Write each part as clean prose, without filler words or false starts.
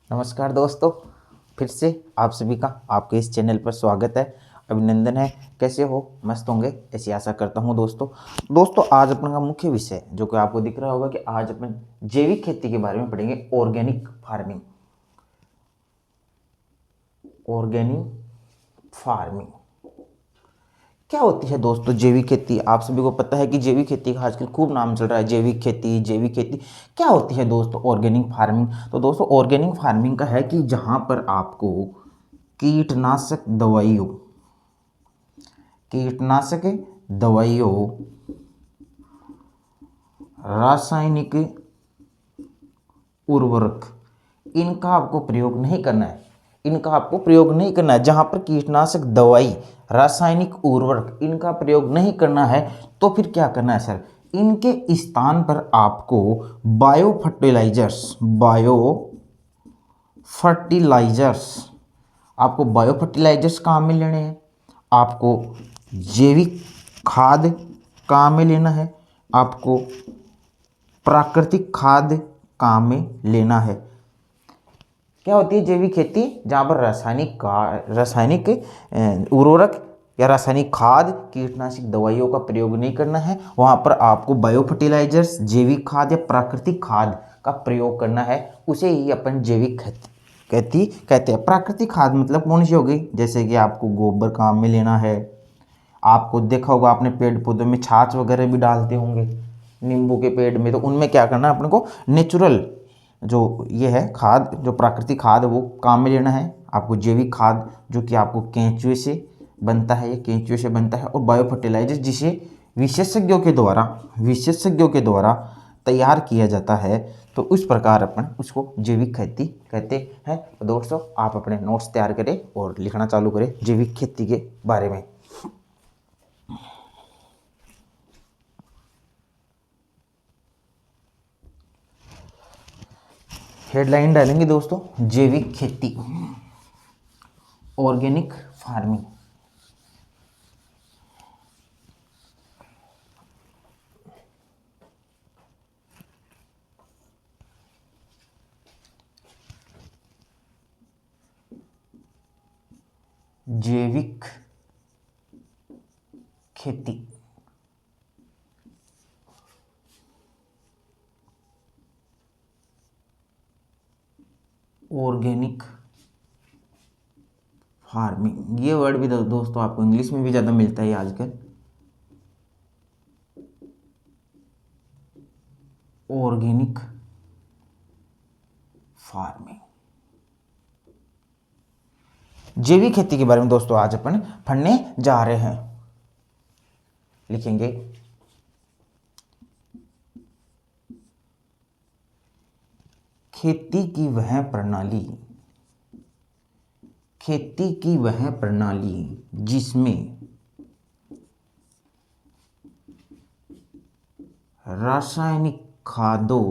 नमस्कार दोस्तों, फिर से आप सभी का आपके इस चैनल पर स्वागत है। अभिनंदन है। कैसे हो? मस्त होंगे, ऐसी आशा करता हूँ। दोस्तों आज अपन का मुख्य विषय जो कि आपको दिख रहा होगा कि आज अपन जैविक खेती के बारे में पढ़ेंगे। Organic farming. ऑर्गेनिक फार्मिंग क्या होती है दोस्तों? जैविक खेती आप सभी को पता है कि जैविक खेती का आजकल खूब नाम चल रहा है। जैविक खेती क्या होती है दोस्तों? Organic farming. तो दोस्तों ऑर्गेनिक फार्मिंग का है कि जहाँ पर आपको कीटनाशक दवाइयों, रासायनिक उर्वरक, इनका आपको प्रयोग नहीं करना है। जहाँ पर कीटनाशक दवाई, रासायनिक उर्वरक, इनका प्रयोग नहीं करना है तो फिर क्या करना है सर? इनके स्थान पर आपको बायो फर्टिलाइजर्स काम में लेने हैं। आपको जैविक खाद काम में लेना है। आपको प्राकृतिक खाद काम में लेना है। क्या होती है जैविक खेती? जहाँ पर रासायनिक उर्वरक या रासायनिक खाद, कीटनाशक दवाइयों का प्रयोग नहीं करना है। वहाँ पर आपको बायो फर्टिलाइजर्स, जैविक खाद या प्राकृतिक खाद का प्रयोग करना है। उसे ही अपन जैविक खेती कहते हैं। प्राकृतिक खाद मतलब कौन सी होगी? जैसे कि आपको गोबर काम में लेना है। आपको देखा होगा, आपने पेड़ पौधों में छाछ वगैरह भी डालते होंगे, नींबू के पेड़ में। तो उनमें क्या करना है अपने को? नेचुरल जो ये है खाद, जो प्राकृतिक खाद, वो काम में लेना है। आपको जैविक खाद जो कि आपको केंचुए से बनता है, और बायो फर्टिलाइजर जिसे विशेषज्ञों के द्वारा तैयार किया जाता है। तो उस प्रकार अपन उसको जैविक खेती कहते हैं। तो दोस्तों आप अपने नोट्स तैयार करें और लिखना चालू करें जैविक खेती के बारे में। हेडलाइन डालेंगे दोस्तों, जैविक खेती, ऑर्गेनिक फार्मिंग। जैविक खेती ऑर्गेनिक फार्मिंग, ये वर्ड भी दोस्तों आपको इंग्लिश में भी ज़्यादा मिलता है आजकल। ऑर्गेनिक फार्मिंग, जैविक खेती के बारे में दोस्तों आज अपन पढ़ने जा रहे हैं। लिखेंगे खेती की वह प्रणाली जिसमें रासायनिक खादों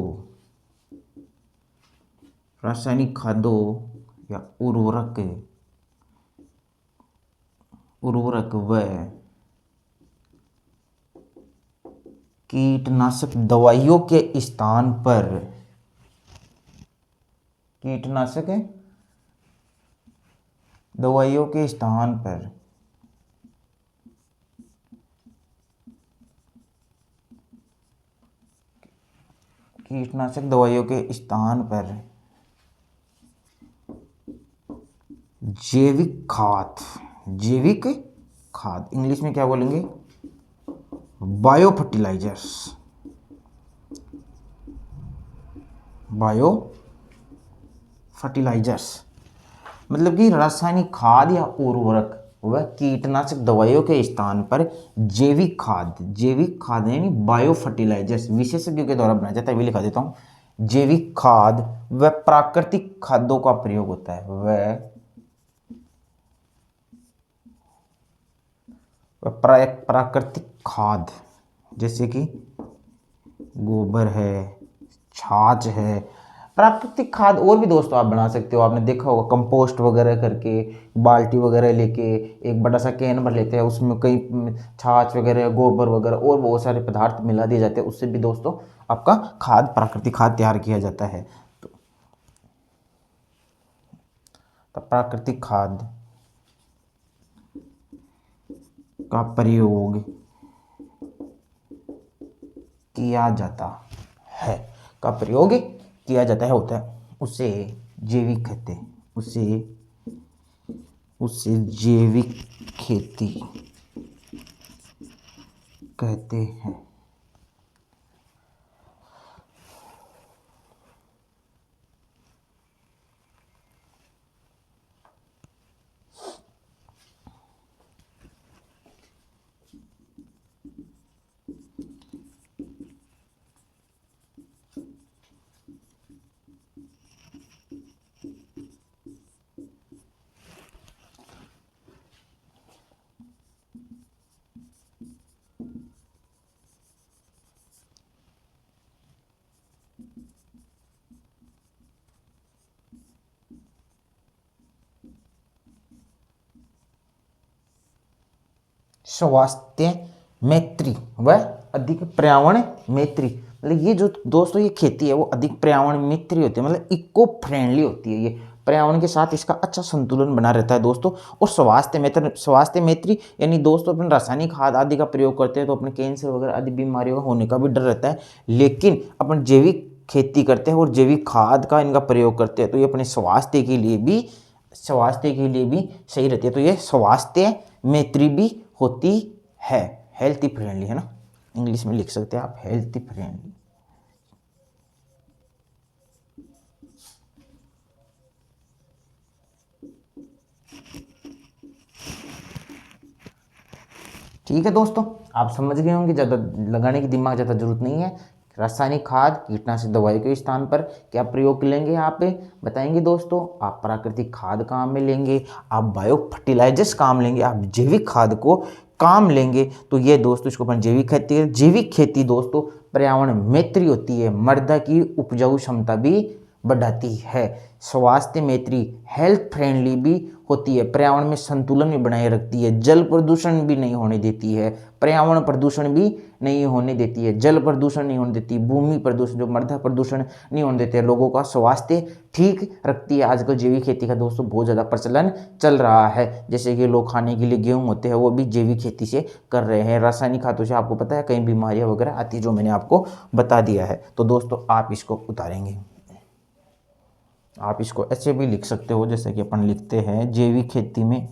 या उर्वरक व कीटनाशक दवाइयों के स्थान पर जैविक खाद, इंग्लिश में क्या बोलेंगे? बायो फर्टिलाइजर्स, मतलब कि रासायनिक खाद या उर्वरक व कीटनाशक दवाइयों के स्थान पर जैविक खाद यानी बायो फर्टिलाइजर्स विशेषज्ञों के द्वारा बनाया जाता है। भी लिखा देता हूं, जैविक खाद व प्राकृतिक खादों का प्रयोग होता है। प्राकृतिक खाद जैसे कि गोबर है, छाछ है। प्राकृतिक खाद और भी दोस्तों आप बना सकते हो। आपने देखा होगा कंपोस्ट वगैरह करके, बाल्टी वगैरह लेके एक बड़ा सा कैन भर लेते हैं, उसमें कई छाछ वगैरह, गोबर वगैरह और बहुत सारे पदार्थ मिला दिए जाते हैं। उससे भी दोस्तों आपका प्राकृतिक खाद तैयार किया जाता है। तो प्राकृतिक खाद का प्रयोग किया जाता है, का प्रयोग किया जाता है होता है, उसे जैविक कहते हैं, उसे जैविक खेती कहते हैं। स्वास्थ्य मैत्री व अधिक पर्यावरण मैत्री, मतलब ये जो दोस्तों ये खेती है वो अधिक पर्यावरण मैत्री होती है, मतलब इको फ्रेंडली होती है, ये पर्यावरण के साथ इसका अच्छा संतुलन बना रहता है दोस्तों। और स्वास्थ्य मैत्री यानी दोस्तों अपन रासायनिक खाद आदि का प्रयोग करते हैं तो अपने कैंसर वगैरह आदि बीमारियों होने का भी डर रहता है, लेकिन अपन जैविक खेती करते हैं और जैविक खाद का इनका प्रयोग करते हैं तो ये अपने स्वास्थ्य के लिए भी सही रहती है। तो ये स्वास्थ्य मैत्री भी होती है, हेल्थी फ्रेंडली है ना, इंग्लिश में लिख सकते हैं आप हेल्थी फ्रेंडली। ठीक है दोस्तों, आप समझ गए होंगे, ज़्यादा लगाने की दिमाग ज़्यादा जरूरत नहीं है। रासायनिक खाद कीटनाशक दवाई के स्थान पर क्या प्रयोग लेंगे आप बताएंगे दोस्तों। आप प्राकृतिक खाद काम में लेंगे, आप बायो फर्टिलाइजर्स काम लेंगे, आप जैविक खाद को काम लेंगे। तो ये दोस्तों इसको अपन जैविक खेती दोस्तों पर्यावरण मैत्री होती है, मृदा की उपजाऊ क्षमता भी बढ़ाती है, स्वास्थ्य मैत्री हेल्थ फ्रेंडली भी होती है, पर्यावरण में संतुलन भी बनाए रखती है, जल प्रदूषण भी नहीं होने देती है, पर्यावरण प्रदूषण भी नहीं होने देती है, जल प्रदूषण नहीं होने देती, भूमि प्रदूषण जो मृदा प्रदूषण नहीं होने देते, लोगों का स्वास्थ्य ठीक रखती है। आजकल जैविक खेती का दोस्तों बहुत ज़्यादा प्रचलन चल रहा है, जैसे कि लोग खाने के लिए गेहूँ होते हैं वो भी जैविक खेती से कर रहे हैं। रासायनिक खादों से आपको पता है कई बीमारियाँ वगैरह आती है जो मैंने आपको बता दिया है। तो दोस्तों आप इसको उतारेंगे, आप इसको ऐसे भी लिख सकते हो जैसे कि अपन लिखते हैं जैविक खेती में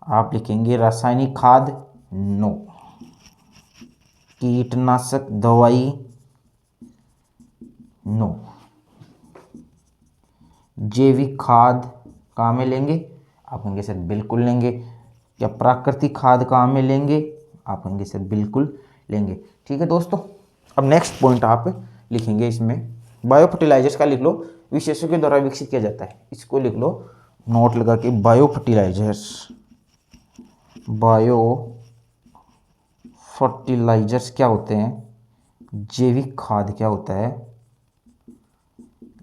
आप लिखेंगे रासायनिक खाद नो, कीटनाशक दवाई नो, जैविक खाद कहाँ में लेंगे आप कहेंगे सर बिल्कुल लेंगे। क्या प्राकृतिक खाद कहाँ में लेंगे आप कहेंगे सर बिल्कुल लेंगे। ठीक है दोस्तों, अब नेक्स्ट पॉइंट आप लिखेंगे इसमें बायो फर्टिलाइजर्स का लिख लो, विशेषज्ञों के द्वारा विकसित किया जाता है, इसको लिख लो नोट लगा के बायो फर्टिलाइजर्स क्या होते हैं, जैविक खाद क्या होता है,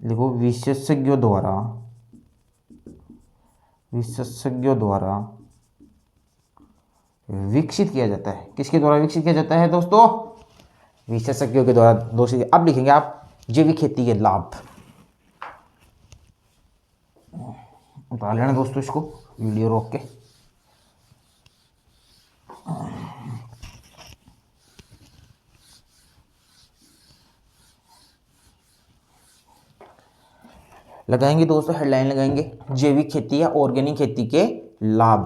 लिखो विशेषज्ञों द्वारा विकसित किया जाता है। किसके द्वारा विकसित किया जाता है दोस्तों, विशेषज्ञों के द्वारा दोस्तों। अब लिखेंगे आप जैविक खेती के लाभ, उतार लेना दोस्तों इसको वीडियो रोक के। लगाएंगे दोस्तों हेडलाइन लगाएंगे जैविक खेती या ऑर्गेनिक खेती के लाभ।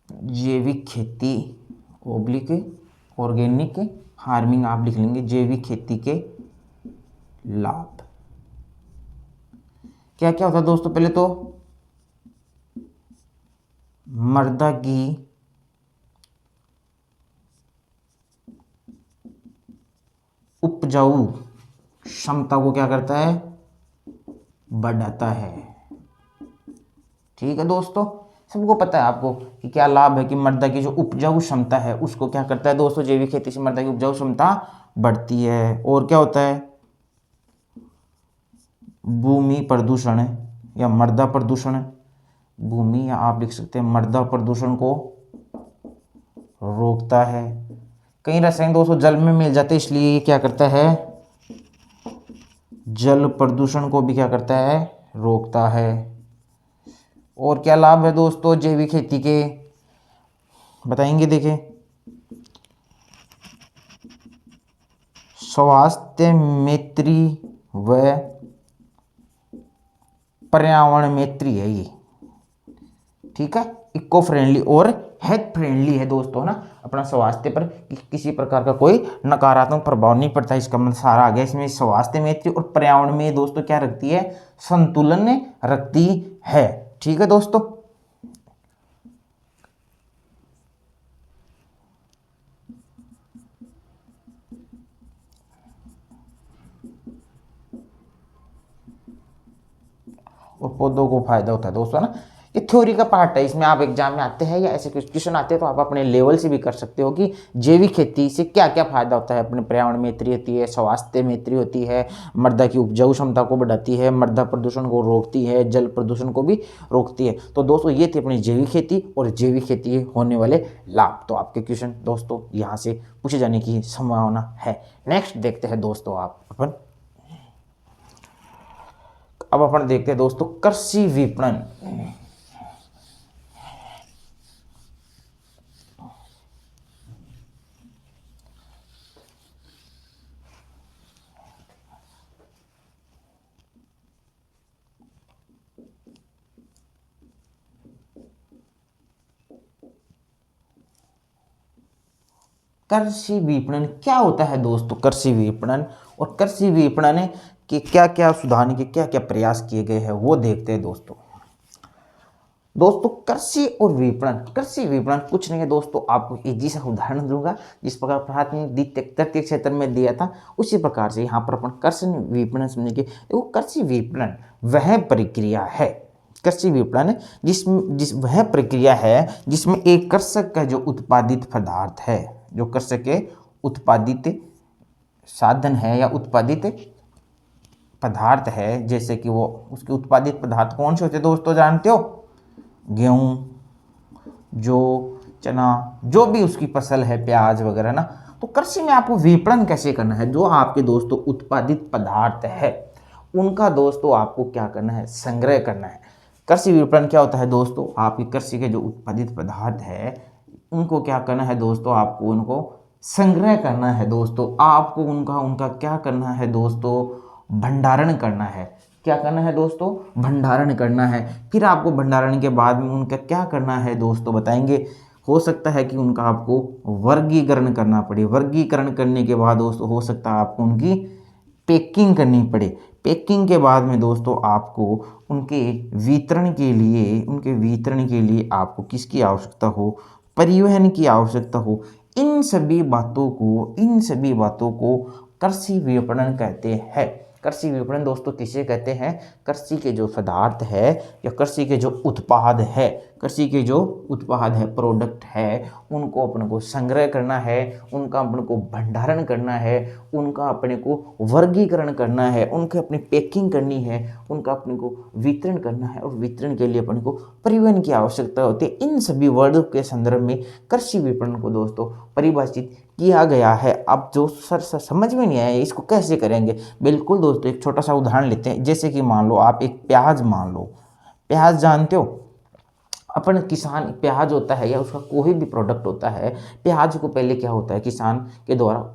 जैविक खेती ओब्लिक ऑर्गेनिक फार्मिंग आप लिख लेंगे जैविक खेती के लाभ। क्या क्या होता है दोस्तों, पहले तो मृदा की उपजाऊ क्षमता को क्या करता है, बढ़ाता है। ठीक है दोस्तों, सबको पता है आपको कि क्या लाभ है कि मृदा की जो उपजाऊ क्षमता है उसको क्या करता है दोस्तों, जैविक खेती से मृदा की उपजाऊ क्षमता बढ़ती है। और क्या होता है, भूमि प्रदूषण या मृदा प्रदूषण, भूमि या आप लिख सकते हैं मृदा प्रदूषण को रोकता है। कई रसायन दोस्तों जल में मिल जाते हैं इसलिए ये क्या करता है, जल प्रदूषण को भी क्या करता है, रोकता है। और क्या लाभ है दोस्तों जैविक खेती के, बताएंगे, देखें। स्वास्थ्य मैत्री व पर्यावरण मैत्री है ये, ठीक है। इको फ्रेंडली और हेल्थ फ्रेंडली है दोस्तों ना, अपना स्वास्थ्य पर किसी प्रकार का कोई नकारात्मक प्रभाव नहीं पड़ता। इसका मतलब सारा आ गया इसमें। स्वास्थ्य मैत्री और पर्यावरण में दोस्तों क्या रखती है, संतुलन रखती है, ठीक है दोस्तों। और पौधों को फायदा होता है दोस्तों ना। ये थ्योरी का पार्ट है, इसमें आप एग्जाम में आते हैं या ऐसे क्वेश्चन आते हैं तो आप अपने लेवल से भी कर सकते हो कि जैविक खेती से क्या क्या फायदा होता है। अपने पर्यावरण मैत्री होती है, स्वास्थ्य मैत्री होती है, मृदा की उपजाऊ क्षमता को बढ़ाती है, मृदा प्रदूषण को रोकती है, जल प्रदूषण को भी रोकती है। तो दोस्तों ये थी अपनी जैविक खेती और जैविक खेती होने वाले लाभ। तो आपके क्वेश्चन दोस्तों यहाँ से पूछे जाने की संभावना है। नेक्स्ट देखते हैं दोस्तों अब अपन देखते हैं दोस्तों कृषि विपणन। कृषि विपणन क्या होता है दोस्तों, कृषि विपणन और कृषि विपणन के क्या क्या सुधारने के क्या क्या प्रयास किए गए हैं वो देखते हैं दोस्तों। कृषि और विपणन, कृषि विपणन कुछ नहीं है दोस्तों, आपको इजी सा उदाहरण दूंगा जिस प्रकार प्राथमिक द्वितीयक तृतीय क्षेत्र में दिया था उसी प्रकार से यहाँ पर अपन कृषि विपणन समझेंगे। देखो कृषि विपणन वह प्रक्रिया है, कृषि विपणन जिस वह प्रक्रिया है जिसमें एक कृषक का जो उत्पादित पदार्थ है, जो कृषक के उत्पादित साधन है या उत्पादित पदार्थ है, जैसे कि वो उसके उत्पादित पदार्थ कौन से होते हैं दोस्तों जानते हो, गेहूं, जो चना, जो भी उसकी फसल है, प्याज वगैरह ना। तो कृषि में आपको विपणन कैसे करना है, जो आपके दोस्तों उत्पादित पदार्थ है उनका दोस्तों आपको क्या करना है, संग्रह करना है। कृषि विपणन क्या होता है दोस्तों, आपकी कृषि के जो उत्पादित पदार्थ है उनको क्या करना है दोस्तों, आपको उनको संग्रह करना है दोस्तों। आपको उनका क्या करना है दोस्तों, भंडारण करना है। क्या करना है दोस्तों, भंडारण करना है। फिर आपको भंडारण के बाद में उनका क्या करना है दोस्तों बताएंगे। हो सकता है कि उनका आपको वर्गीकरण करना पड़े, वर्गीकरण करने के बाद दोस्तों हो सकता है आपको उनकी पैकिंग करनी पड़े। पैकिंग के बाद में दोस्तों आपको उनके वितरण के लिए आपको किसकी आवश्यकता हो, परिवहन की आवश्यकता हो। इन सभी बातों को कृषि विपणन कहते हैं। कृषि विपणन दोस्तों किसे कहते हैं, कृषि के जो पदार्थ है या कृषि के जो उत्पाद है, प्रोडक्ट है, उनको अपने को संग्रह करना है, उनका अपने को भंडारण करना है, उनका अपने को वर्गीकरण करना है, उनकी अपनी पैकिंग करनी है, उनका अपने को वितरण करना है, और वितरण के लिए अपने को परिवहन की आवश्यकता होती है। इन सभी वर्डों के संदर्भ में कृषि विपणन को दोस्तों परिभाषित किया गया है। अब जो सर समझ में नहीं आया इसको कैसे करेंगे, बिल्कुल दोस्तों एक छोटा सा उदाहरण लेते हैं। जैसे कि मान लो आप एक प्याज, मान लो प्याज जानते हो, अपन किसान प्याज होता है या उसका कोई भी प्रोडक्ट होता है, प्याज को पहले क्या होता है किसान के द्वारा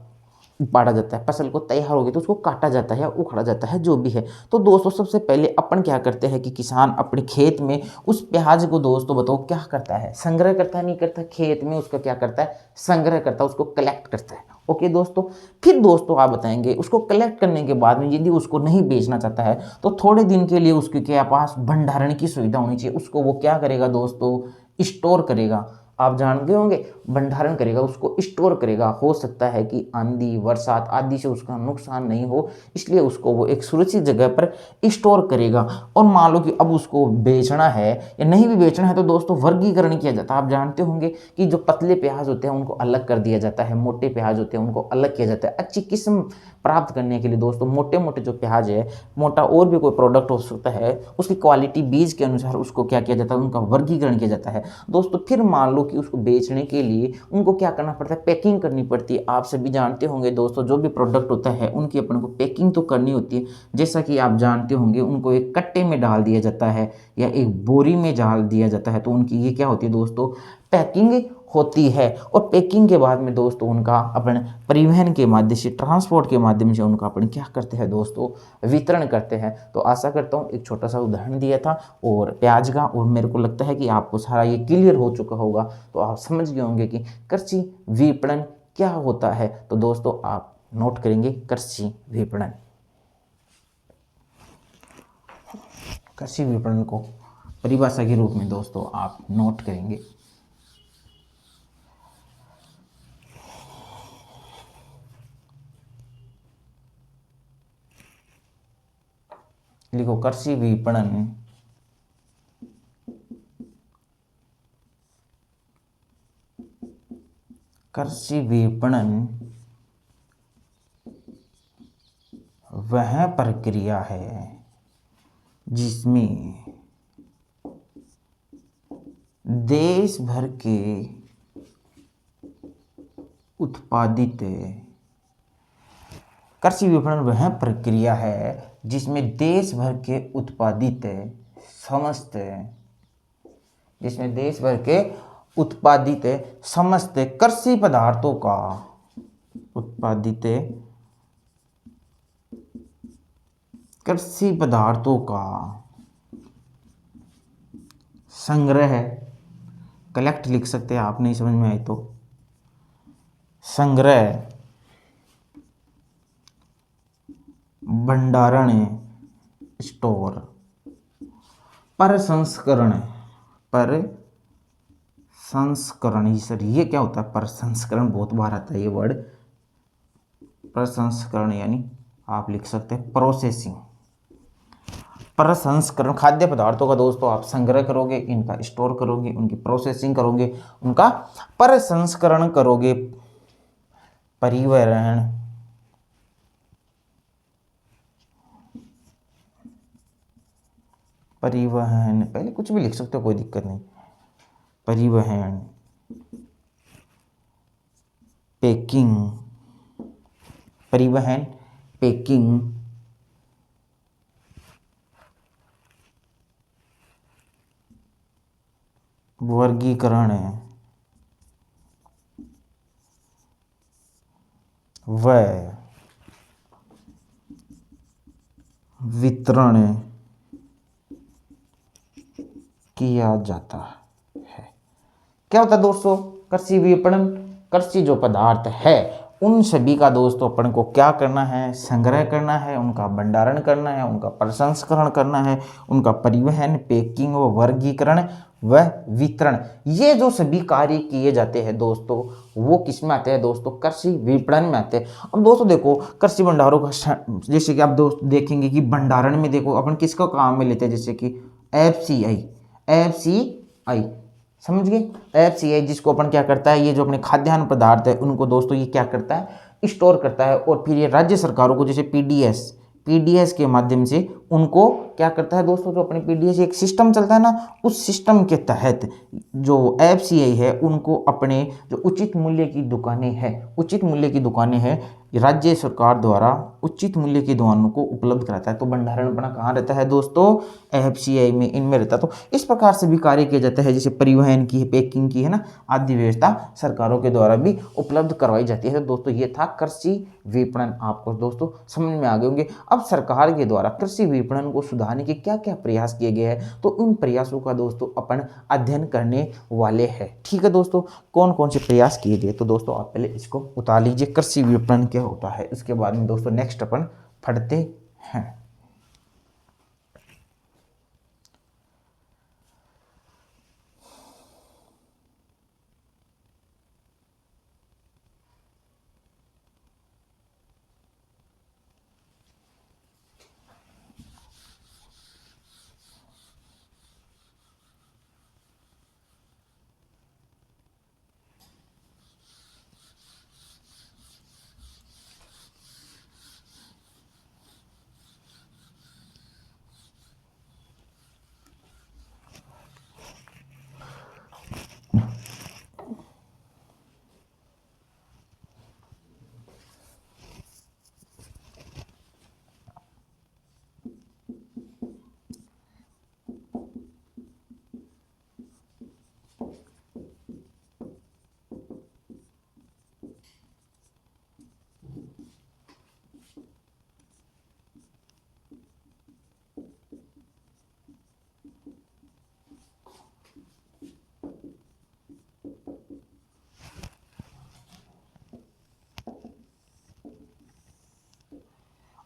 उपाड़ा जाता है, फसल को तैयार हो गई तो उसको काटा जाता है या उखाड़ा जाता है, जो भी है। तो दोस्तों सबसे पहले अपन क्या करते हैं कि किसान अपने खेत में उस प्याज को दोस्तों बताओ क्या करता है, संग्रह करता है, नहीं करता, खेत में उसका क्या करता है, संग्रह करता है, उसको कलेक्ट करता है। ओके दोस्तों, फिर दोस्तों आप बताएंगे उसको कलेक्ट करने के बाद में यदि उसको नहीं बेचना चाहता है तो थोड़े दिन के लिए उसके क्या पास भंडारण की सुविधा होनी चाहिए। उसको वो क्या करेगा दोस्तों, स्टोर करेगा। आप जानते होंगे भंडारण करेगा, उसको स्टोर करेगा। हो सकता है कि आंधी बरसात आदि से उसका नुकसान नहीं हो, इसलिए उसको वो एक सुरक्षित जगह पर स्टोर करेगा। और मान लो कि अब उसको बेचना है या नहीं भी बेचना है तो दोस्तों वर्गीकरण किया जाता है। आप जानते होंगे कि जो पतले प्याज होते हैं उनको अलग कर दिया जाता है, मोटे प्याज होते हैं उनको अलग किया जाता है। अच्छी किस्म प्राप्त करने के लिए दोस्तों मोटे मोटे जो प्याज है, मोटा और भी कोई प्रोडक्ट हो सकता है, उसकी क्वालिटी बीज के अनुसार उसको क्या किया जाता है, उनका वर्गीकरण किया जाता है दोस्तों। फिर मान लो कि उसको बेचने के लिए उनको क्या करना पड़ता है, पैकिंग करनी पड़ती है। आप सभी जानते होंगे दोस्तों, जो भी प्रोडक्ट होता है उनकी अपन को पैकिंग तो करनी होती है। जैसा कि आप जानते होंगे, उनको एक कट्टे में डाल दिया जाता है या एक बोरी में डाल दिया जाता है, तो उनकी ये क्या होती है दोस्तों, पैकिंग होती है। और पैकिंग के बाद में दोस्तों उनका अपन परिवहन के माध्यम से, ट्रांसपोर्ट के माध्यम से उनका अपन क्या करते हैं दोस्तों, वितरण करते हैं। तो आशा करता हूँ एक छोटा सा उदाहरण दिया था और प्याज का, और मेरे को लगता है कि आपको सारा ये क्लियर हो चुका होगा। तो आप समझ गए होंगे कि कृषि विपणन क्या होता है। तो दोस्तों आप नोट करेंगे कृषि विपणन। कृषि विपणन को परिभाषा के रूप में दोस्तों आप नोट करेंगे, लिखो कृषि विपणन कृषि विपणन वह प्रक्रिया है जिसमें देश भर के उत्पादित कृषि विपणन वह प्रक्रिया है जिसमें देश भर के उत्पादित समस्त जिसमें देश भर के उत्पादित समस्त कृषि पदार्थों का उत्पादित कृषि पदार्थों का संग्रह, कलेक्ट लिख सकते हैं आप, नहीं समझ में आए तो संग्रह, भंडारण, स्टोर, प्रसंस्करण, प्रसंस्करण, सर ये क्या होता है प्रसंस्करण, बहुत बार आता है ये वर्ड प्रसंस्करण, यानी आप लिख सकते हैं प्रोसेसिंग। प्रसंस्करण खाद्य पदार्थों का दोस्तों आप संग्रह करोगे, इनका स्टोर करोगे, उनकी प्रोसेसिंग करोगे, उनका प्रसंस्करण करोगे, परिवहन, परिवहन पहले कुछ भी लिख सकते हो, कोई दिक्कत नहीं, परिवहन, पैकिंग, परिवहन, पैकिंग, वर्गीकरण व वितरण किया जाता है। क्या होता है दोस्तों कृषि विपणन, कृषि जो पदार्थ है उन सभी का दोस्तों अपन को क्या करना है, संग्रह करना है, उनका भंडारण करना है, उनका प्रसंस्करण करना है, उनका परिवहन, पैकिंग व वर्गीकरण व वितरण, ये जो सभी कार्य किए जाते हैं दोस्तों वो किस में आते हैं दोस्तों, कृषि विपणन में आते हैं। अब दोस्तों देखो कृषि भंडारों का जैसे कि आप दोस्त देखेंगे कि भंडारण में देखो अपन किसका काम में लेते हैं, जैसे कि एफसीआई समझ गए, एफसीआई जिसको अपन क्या करता है, ये जो अपने खाद्यान्न पदार्थ है उनको दोस्तों ये क्या करता है, स्टोर करता है। और फिर ये राज्य सरकारों को जैसे पीडीएस के माध्यम से उनको क्या करता है दोस्तों, जो अपने पीडीएस एक सिस्टम चलता है ना, उस सिस्टम के तहत जो एफसीआई है उनको अपने जो उचित मूल्य की दुकानें हैं राज्य सरकार द्वारा उचित मूल्य की दुकानों को उपलब्ध कराता है। तो भंडारण अपना कहाँ रहता है दोस्तों, एफसीआई में, इनमें रहता है। तो इस प्रकार से भी कार्य किया जाता है, जैसे परिवहन की है, पैकिंग की है ना, आदि व्यवस्था सरकारों के द्वारा भी उपलब्ध करवाई जाती है। तो दोस्तों ये था कृषि विपणन, आपको दोस्तों समझ में आ गए होंगे। अब सरकार के द्वारा कृषि विपणन को सुधारने के क्या क्या प्रयास किए गए हैं, तो उन प्रयासों का दोस्तों अपन अध्ययन करने वाले हैं। ठीक है दोस्तों, कौन कौन से प्रयास किए गए, तो दोस्तों आप पहले इसको उतार लीजिए, कृषि विपणन क्या होता है, इसके बाद में दोस्तों नेक्स्ट अपन पढ़ते हैं।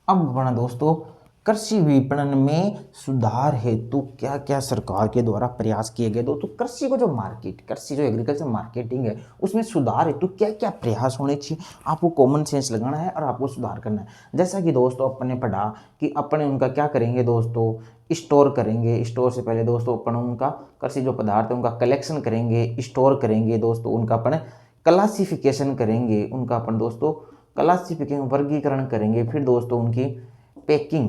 अब बना दोस्तों, कृषि विपणन में सुधार हेतु क्या क्या सरकार के द्वारा प्रयास किए गए। दोस्तों कृषि को जो मार्केट, कृषि जो एग्रीकल्चर मार्केटिंग है उसमें सुधार हेतु क्या क्या प्रयास होने चाहिए। आपको कॉमन सेंस लगाना है और आपको सुधार करना है। जैसा कि दोस्तों अपन ने पढ़ा कि अपने उनका क्या करेंगे दोस्तों, स्टोर करेंगे। स्टोर से पहले दोस्तों अपन उनका कृषि जो पदार्थ है उनका कलेक्शन करेंगे, स्टोर करेंगे दोस्तों, उनका अपन क्लासिफिकेशन करेंगे, उनका अपन दोस्तों क्लासिफिकेशन वर्गीकरण करेंगे। फिर दोस्तों उनकी पैकिंग,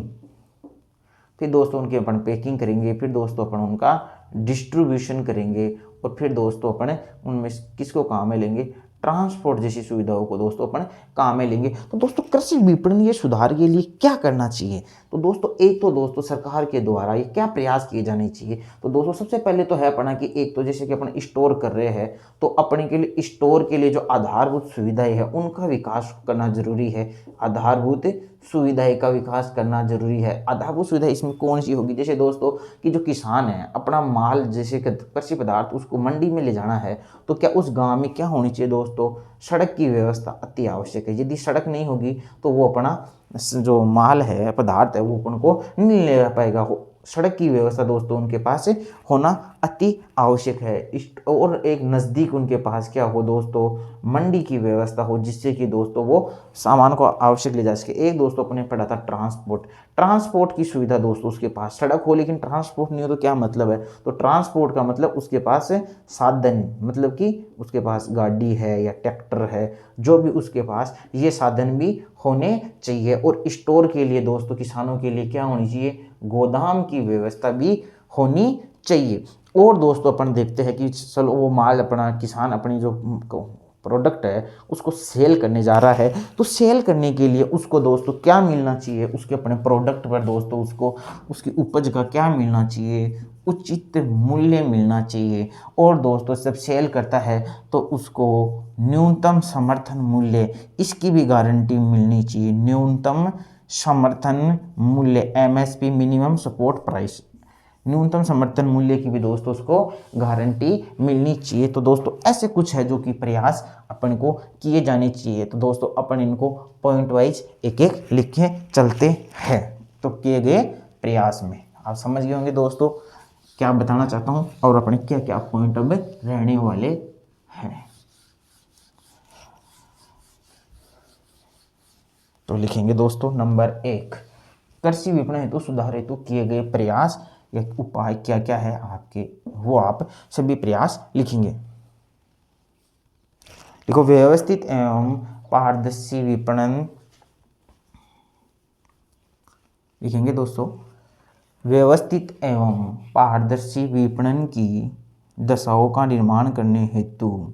फिर दोस्तों उनकी अपन पैकिंग करेंगे। फिर दोस्तों अपन उनका डिस्ट्रीब्यूशन करेंगे। और फिर दोस्तों अपन उनमें किसको काम में लेंगे, ट्रांसपोर्ट जैसी सुविधाओं को दोस्तों अपन काम में लेंगे। तो दोस्तों कृषि विपणन ये सुधार के लिए क्या करना चाहिए। तो दोस्तों एक तो दोस्तों सरकार के द्वारा ये क्या प्रयास किए जाने चाहिए। तो दोस्तों सबसे पहले तो है अपना कि एक तो जैसे कि अपन स्टोर कर रहे हैं तो अपने के लिए स्टोर के लिए जो आधारभूत सुविधाएं है उनका विकास करना जरूरी है। आधारभूत सुविधाएं का विकास करना जरूरी है। आधारभूत सुविधा इसमें कौन सी होगी, जैसे दोस्तों कि जो किसान है अपना माल जैसे कृषि पदार्थ उसको मंडी में ले जाना है तो क्या उस गांव में क्या होनी चाहिए दोस्तों, सड़क की व्यवस्था अति आवश्यक है। यदि सड़क नहीं होगी तो वो अपना जो माल है पदार्थ है वो अपन को नहीं ले पाएगा। सड़क की व्यवस्था दोस्तों उनके पास होना अति आवश्यक है। और एक नज़दीक उनके पास क्या हो दोस्तों, मंडी की व्यवस्था हो जिससे कि दोस्तों वो सामान को आवश्यक ले जा सके। एक दोस्तों अपने पढ़ा था ट्रांसपोर्ट, ट्रांसपोर्ट की सुविधा दोस्तों उसके पास सड़क हो लेकिन ट्रांसपोर्ट नहीं हो तो क्या मतलब है। तो ट्रांसपोर्ट का मतलब उसके पास साधन, मतलब कि उसके पास गाड़ी है या ट्रैक्टर है, जो भी उसके पास ये साधन भी होने चाहिए। और स्टोर के लिए दोस्तों किसानों के लिए क्या होनी चाहिए, गोदाम की व्यवस्था भी होनी चाहिए। और दोस्तों अपन देखते हैं कि चलो वो माल अपना किसान अपनी जो प्रोडक्ट है उसको सेल करने जा रहा है तो सेल करने के लिए उसको दोस्तों क्या मिलना चाहिए, उसके अपने प्रोडक्ट पर दोस्तों उसको उसकी उपज का क्या मिलना चाहिए, उचित मूल्य मिलना चाहिए। और दोस्तों जब सेल करता है तो उसको न्यूनतम समर्थन मूल्य इसकी भी गारंटी मिलनी चाहिए। न्यूनतम समर्थन मूल्य MSP, मिनिमम सपोर्ट प्राइस, न्यूनतम समर्थन मूल्य की भी दोस्तों उसको गारंटी मिलनी चाहिए। तो दोस्तों ऐसे कुछ है जो कि प्रयास अपन को किए जाने चाहिए। तो दोस्तों अपन इनको पॉइंट वाइज एक एक लिखे चलते हैं। तो किए गए प्रयास में आप समझ गए होंगे दोस्तों क्या बताना चाहता हूँ और अपने क्या क्या पॉइंट अब रहने वाले हैं। तो लिखेंगे दोस्तों नंबर 1, कृषि विपणन हेतु सुधार हेतु किए गए प्रयास या उपाय क्या क्या है आपके, वो आप सभी प्रयास लिखेंगे। देखो व्यवस्थित एवं पारदर्शी विपणन लिखेंगे दोस्तों। व्यवस्थित एवं पारदर्शी विपणन की दशाओं का निर्माण करने हेतु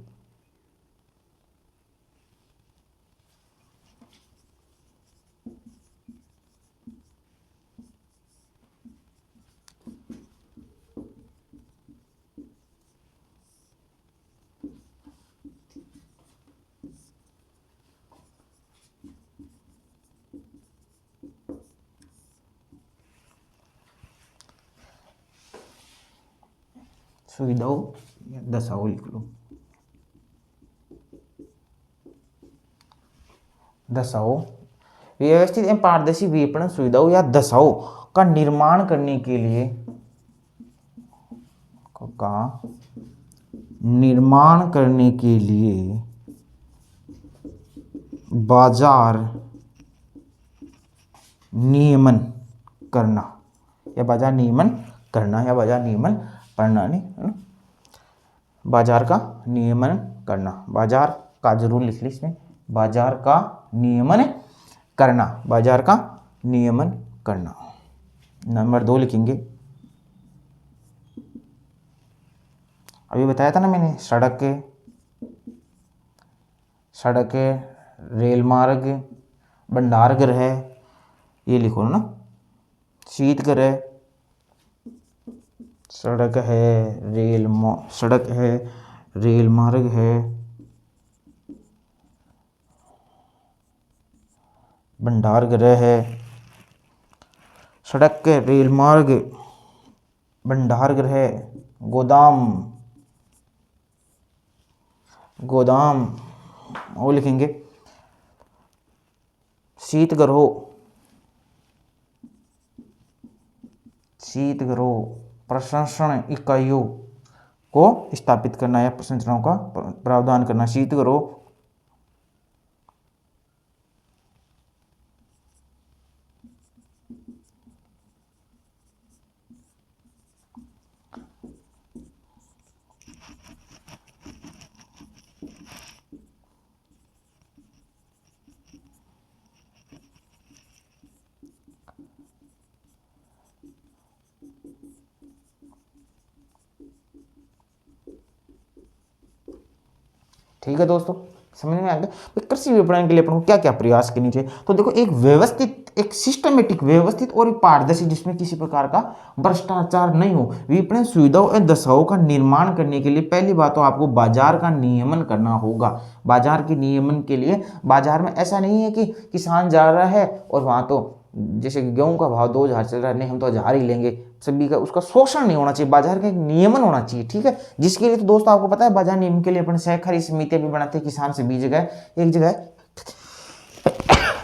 सुविधाओं या दशाओं लिख लो, दशाओं व्यवस्थित एवं पारदर्शी विपणन सुविधाओं या दशाओं का निर्माण करने के लिए बाजार नियमन करना या बाजार नियमन करना या बाजार नियमन प्रणाली, बाजार का नियमन करना, बाजार का जरूर लिख ली इसमें, बाजार का नियमन करना, बाजार का नियमन करना। नंबर 2 लिखेंगे, अभी बताया था ना मैंने, सड़क रेल मार्ग भंडार गृह, ये लिखो ना, शीत गृह, सड़क है रेल मार्ग है, भंडार गृह है, सड़क रेल मार्ग भंडार गृह, गोदाम वो लिखेंगे, शीत गृह, शीतगृह प्रसंस्करण इकाइयों को स्थापित करना या प्रसंरचनाओं का प्रावधान करना। शीतगृह ठीक है दोस्तों, समझ में आ गया। कृषि विपणन के लिए अपन को क्या क्या प्रयास करनी चाहिए? तो देखो, एक व्यवस्थित, एक सिस्टमेटिक, व्यवस्थित और पारदर्शी, जिसमें किसी प्रकार का भ्रष्टाचार नहीं हो, विपणन सुविधाओं और दशाओं का निर्माण करने के लिए पहली बात तो आपको बाजार का नियमन करना होगा। बाजार के नियमन के लिए बाजार में ऐसा नहीं है कि किसान जा रहा है और वहाँ तो जैसे गेहूं का भाव 2000 चल रहा है, नहीं हम तो 1000 ही लेंगे, सभी का उसका शोषण नहीं होना चाहिए। बाजार का एक नियमन होना चाहिए, ठीक है। जिसके लिए तो दोस्तों आपको पता है, बाजार नियम के लिए अपन सहकारी समितियां भी बनाते हैं, किसान से 20 जगह एक जगह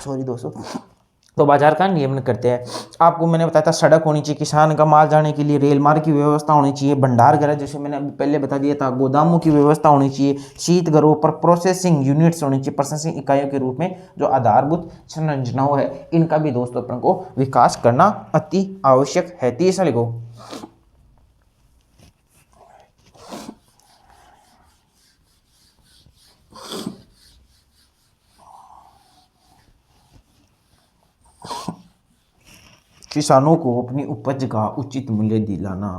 सॉरी दोस्तों, तो बाजार का नियमन करते हैं। आपको मैंने बताया था सड़क होनी चाहिए, किसान का माल जाने के लिए रेल मार्ग की व्यवस्था होनी चाहिए, भंडार गृह जैसे मैंने अभी पहले बता दिया था, गोदामों की व्यवस्था होनी चाहिए, शीतगृहों पर प्रोसेसिंग यूनिट्स होनी चाहिए, प्रोसेसिंग इकाइयों के रूप में जो आधारभूत संरचनाओं है, इनका भी दोस्तों अपन को विकास करना अति आवश्यक है। 30 लिखो। किसानों को अपनी उपज का उचित मूल्य दिलाना।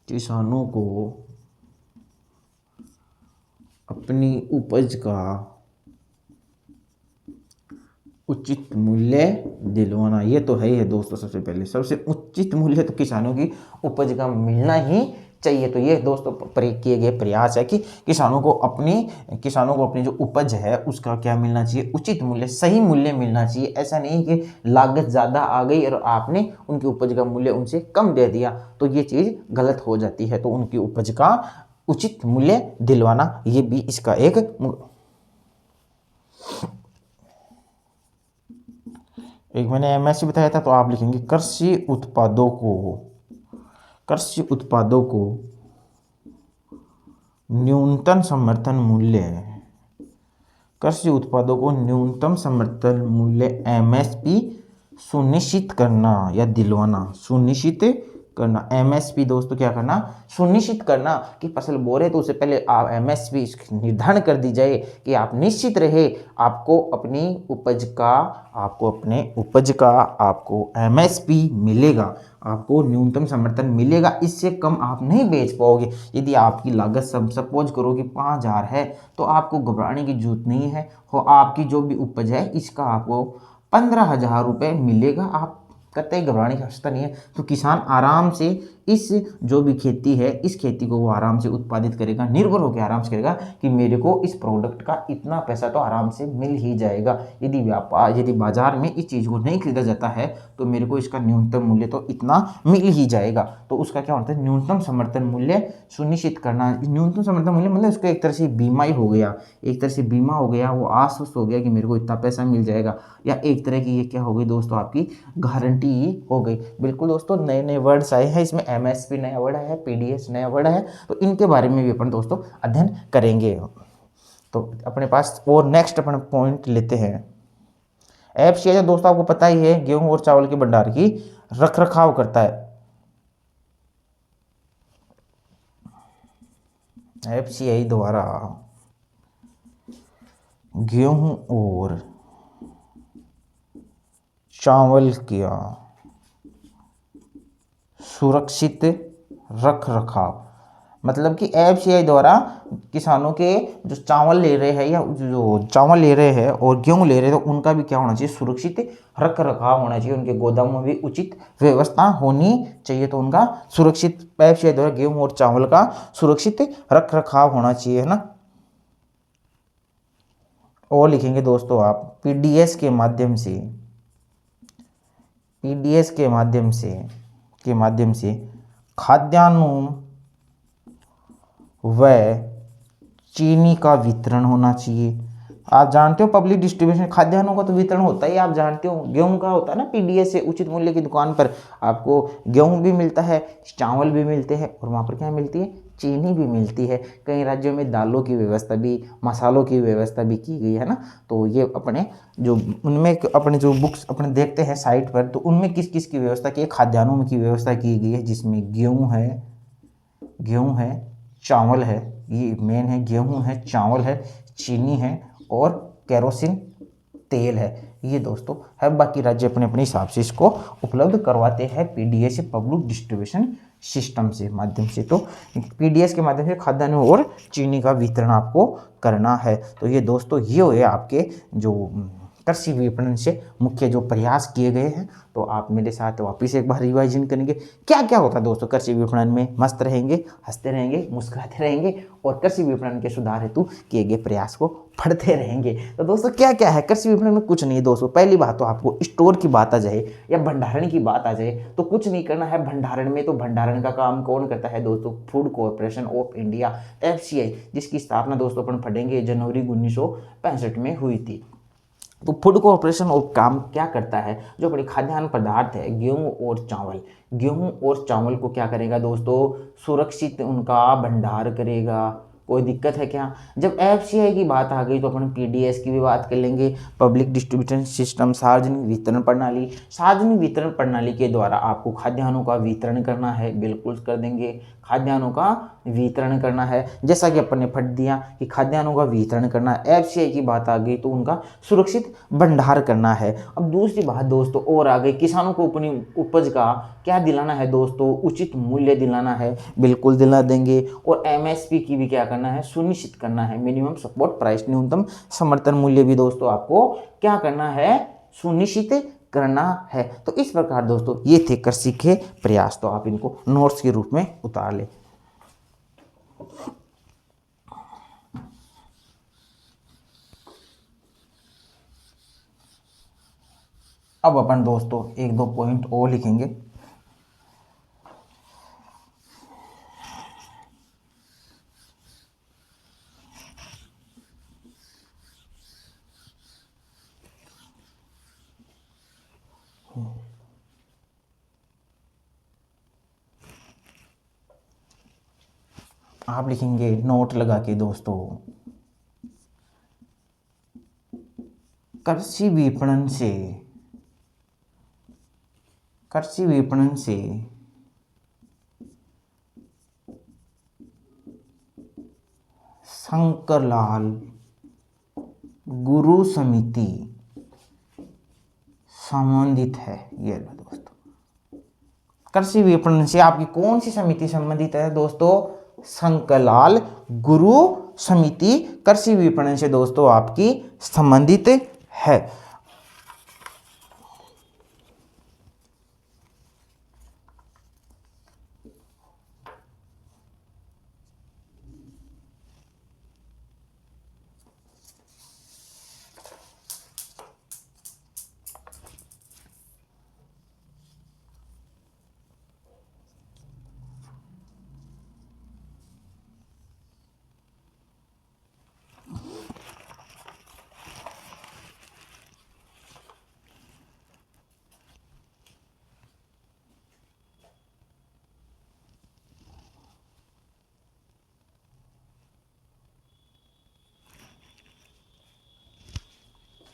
किसानों को अपनी उपज का उचित मूल्य दिलवाना, ये तो है ही है दोस्तों। सबसे पहले सबसे उचित मूल्य तो किसानों की उपज का मिलना ही चाहिए। तो ये दोस्तों किए गए प्रयास है कि किसानों को अपनी जो उपज है उसका क्या मिलना चाहिए, उचित मूल्य, सही मूल्य मिलना चाहिए। ऐसा नहीं कि लागत ज़्यादा आ गई और आपने उनकी उपज का मूल्य उनसे कम दे दिया, तो ये चीज़ गलत हो जाती है। तो उनकी उपज का उचित मूल्य दिलवाना, ये भी इसका एक मैंने एमएसपी बताया था, तो आप लिखेंगे कृषि उत्पादों को न्यूनतम समर्थन मूल्य। कृषि उत्पादों को न्यूनतम समर्थन मूल्य एमएसपी सुनिश्चित करना या दिलवाना। सुनिश्चित करना, एमएसपी दोस्तों क्या करना, सुनिश्चित करना कि फसल बो रहे तो उससे पहले आप एमएसपी निर्धारण कर दी जाए कि आप निश्चित रहे आपको अपनी उपज का आपको एमएसपी मिलेगा, आपको न्यूनतम समर्थन मिलेगा। इससे कम आप नहीं बेच पाओगे। यदि आपकी लागत सपोज करो कि 5000 है, तो आपको घबराने की जरूरत नहीं है। आपकी जो भी उपज है इसका आपको 15,000 रुपये मिलेगा। आप कतई घबराने की आवश्यकता नहीं है। तो किसान आराम से इस जो भी खेती है, इस खेती को वो आराम से उत्पादित करेगा, निर्भर होकर आराम से करेगा कि मेरे को इस प्रोडक्ट का इतना पैसा तो आराम से मिल ही जाएगा। यदि बाजार में इस चीज़ को नहीं खरीदा जाता है तो मेरे को इसका न्यूनतम मूल्य तो इतना मिल ही जाएगा। तो उसका क्या होता है, न्यूनतम समर्थन मूल्य सुनिश्चित करना। न्यूनतम समर्थन मूल्य मतलब उसका एक तरह से बीमा ही हो गया, एक तरह से बीमा हो गया, वो आश्वस्त हो गया कि मेरे को इतना पैसा मिल जाएगा। या एक तरह की ये क्या हो गई दोस्तों, आपकी गारंटी हो गई। बिल्कुल दोस्तों, नए नए वर्ड्स आए हैं इसमें, एमएसपी नया वर्ड है, पीडीएस नया वर्ड है, तो इनके बारे में भी अपन दोस्तों अध्ययन करेंगे। तो अपने पास और नेक्स्ट अपन पॉइंट लेते हैं। एफसीआई दोस्तों आपको पता ही है, गेहूं और चावल के भंडार की रख रखाव करता है। एफसीआई द्वारा गेहूं और चावल का सुरक्षित रख रखाव, मतलब कि एफसीआई द्वारा किसानों के जो चावल ले रहे हैं या जो चावल ले रहे हैं और गेहूं ले रहे हैं, तो उनका भी क्या होना चाहिए, सुरक्षित रख रखाव होना चाहिए। उनके गोदामों में भी उचित व्यवस्था होनी चाहिए। तो उनका सुरक्षित, एफसीआई द्वारा गेहूं और चावल का सुरक्षित रख रखाव होना चाहिए, है ना। और लिखेंगे दोस्तों आप पीडीएस के माध्यम से खाद्यान्नों व चीनी का वितरण होना चाहिए। आप जानते हो पब्लिक डिस्ट्रीब्यूशन खाद्यान्नों का तो वितरण होता ही आप जानते हो। गेहूं का होता है ना पीडीएस से उचित मूल्य की दुकान पर आपको गेहूं भी मिलता है, चावल भी मिलते हैं और वहाँ पर क्या मिलती है, चीनी भी मिलती है। कई राज्यों में दालों की व्यवस्था भी, मसालों की व्यवस्था भी की गई है ना। तो ये अपने जो उनमें अपने जो बुक्स अपने देखते हैं साइट पर, तो उनमें किस किस की व्यवस्था की है, खाद्यान्नों की व्यवस्था की गई है, जिसमें गेहूँ है, चावल है, ये मेन है, गेहूँ है, चावल है, चीनी है और केरोसिन तेल है। ये दोस्तों है, बाकी राज्य अपने अपने हिसाब से इसको उपलब्ध करवाते हैं पीडीएस पब्लिक डिस्ट्रीब्यूशन सिस्टम से माध्यम से। तो पीडीएस के माध्यम से खाद्यान्न और चीनी का वितरण आपको करना है। तो ये दोस्तों ये हुए आपके जो कृषि विपणन से मुख्य जो प्रयास किए गए हैं। तो आप मेरे साथ वापिस एक बार रिवाइजन करेंगे क्या क्या होता है दोस्तों कृषि विपणन में। मस्त रहेंगे, हंसते रहेंगे, मुस्कुराते रहेंगे और कृषि विपणन के सुधार हेतु किए गए प्रयास को पढ़ते रहेंगे। तो दोस्तों क्या क्या है कृषि विपणन में, कुछ नहीं दोस्तों। पहली बात तो आपको स्टोर की बात आ जाए या भंडारण की बात आ जाए तो कुछ नहीं करना है भंडारण में। तो भंडारण का काम कौन करता है दोस्तों, food corporation of India FCI, जिसकी स्थापना दोस्तों अपन पढ़ेंगे जनवरी 1965 में हुई थी। तो फूड कॉरपोरेशन ऑफ काम क्या करता है, जो अपनी खाद्यान्न पदार्थ है गेहूं और चावल को क्या करेगा दोस्तों, सुरक्षित उनका भंडार करेगा। कोई दिक्कत है क्या। जब FCI की बात आ गई तो अपन PDS की भी बात कर लेंगे, पब्लिक डिस्ट्रीब्यूशन सिस्टम, सार्वजनिक वितरण प्रणाली के द्वारा आपको खाद्यान्नों का वितरण करना है, बिल्कुल कर देंगे। खाद्यान्नों का वितरण करना है, जैसा कि अपन ने पढ़ दिया कि खाद्यान्नों का वितरण करना है। FCI की बात आ गई तो उनका सुरक्षित भंडार करना है। अब दूसरी बात दोस्तों और आ गई, किसानों को अपनी उपज का क्या दिलाना है दोस्तों, उचित मूल्य दिलाना है, बिल्कुल दिला देंगे। और MSP की भी क्या करना है, सुनिश्चित करना है। मिनिमम सपोर्ट प्राइस, न्यूनतम समर्थन मूल्य भी दोस्तों आपको क्या करना है, सुनिश्चित करना है। तो इस प्रकार दोस्तों ये थे कृषि के प्रयास। तो आप इनको नोट्स के रूप में उतार ले। अब अपन दोस्तों एक दो पॉइंट और लिखेंगे। आप लिखेंगे नोट लगा के दोस्तों, कृषि विपणन से शंकरलाल गुरु समिति संबंधित है। ये लो दोस्तों, कृषि विपणन से आपकी कौन सी समिति संबंधित है दोस्तों, शंकरलाल गुरु समिति कृषि विपणन से दोस्तों आपकी संबंधित है।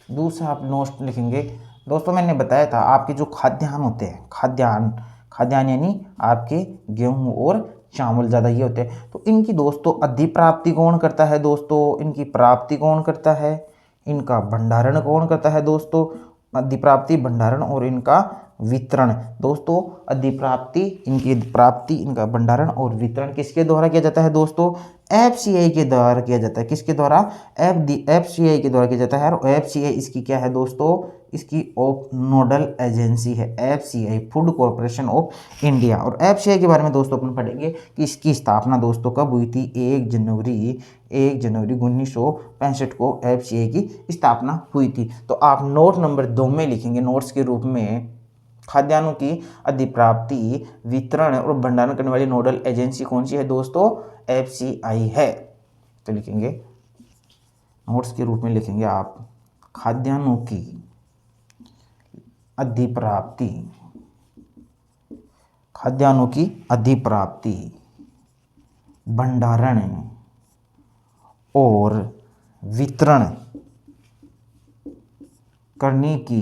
दूसरा आप नोट लिखेंगे दोस्तों, मैंने बताया था आपके जो खाद्यान्न होते हैं, खाद्यान्न यानी आपके गेहूं और चावल ज़्यादा ये होते हैं। तो इनकी दोस्तों अधिप्राप्ति कौन करता है दोस्तों, इनकी प्राप्ति कौन करता है, इनका भंडारण कौन करता है दोस्तों, अधिप्राप्ति, भंडारण और इनका वितरण। दोस्तों अधिप्राप्ति, इनकी प्राप्ति, इनका भंडारण और वितरण किसके द्वारा किया जाता है दोस्तों, FCI के द्वारा किया जाता है। किसके द्वारा, FCI के द्वारा किया जाता है। और FCI इसकी क्या है दोस्तों, इसकी नोडल एजेंसी है, FCI food corporation of India. और FCI के बारे में दोस्तों अपन पढ़ेंगे कि इसकी स्थापना दोस्तों कब हुई थी, 1 जनवरी 1965 को FCI की स्थापना हुई थी। तो आप नोट नंबर 2 में लिखेंगे नोट्स के रूप में, खाद्यान्नों की अधिप्राप्ति, वितरण और भंडारण करने वाली नोडल एजेंसी कौन सी है दोस्तों, FCI है। तो लिखेंगे नोट्स के रूप में लिखेंगे आप खाद्यान्नों की अधिप्राप्ति, खाद्यान्नों की अधिप्राप्ति, भंडारण और वितरण करने की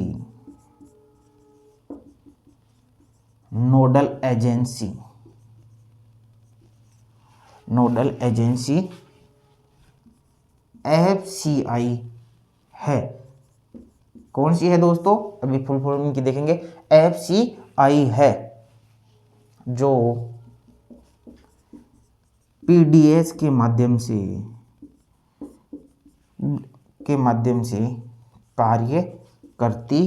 नोडल एजेंसी एफसीआई है। कौन सी है दोस्तों? अभी फुल फॉर्म की देखेंगे। एफसीआई है, जो पीडीएस के माध्यम से कार्य करती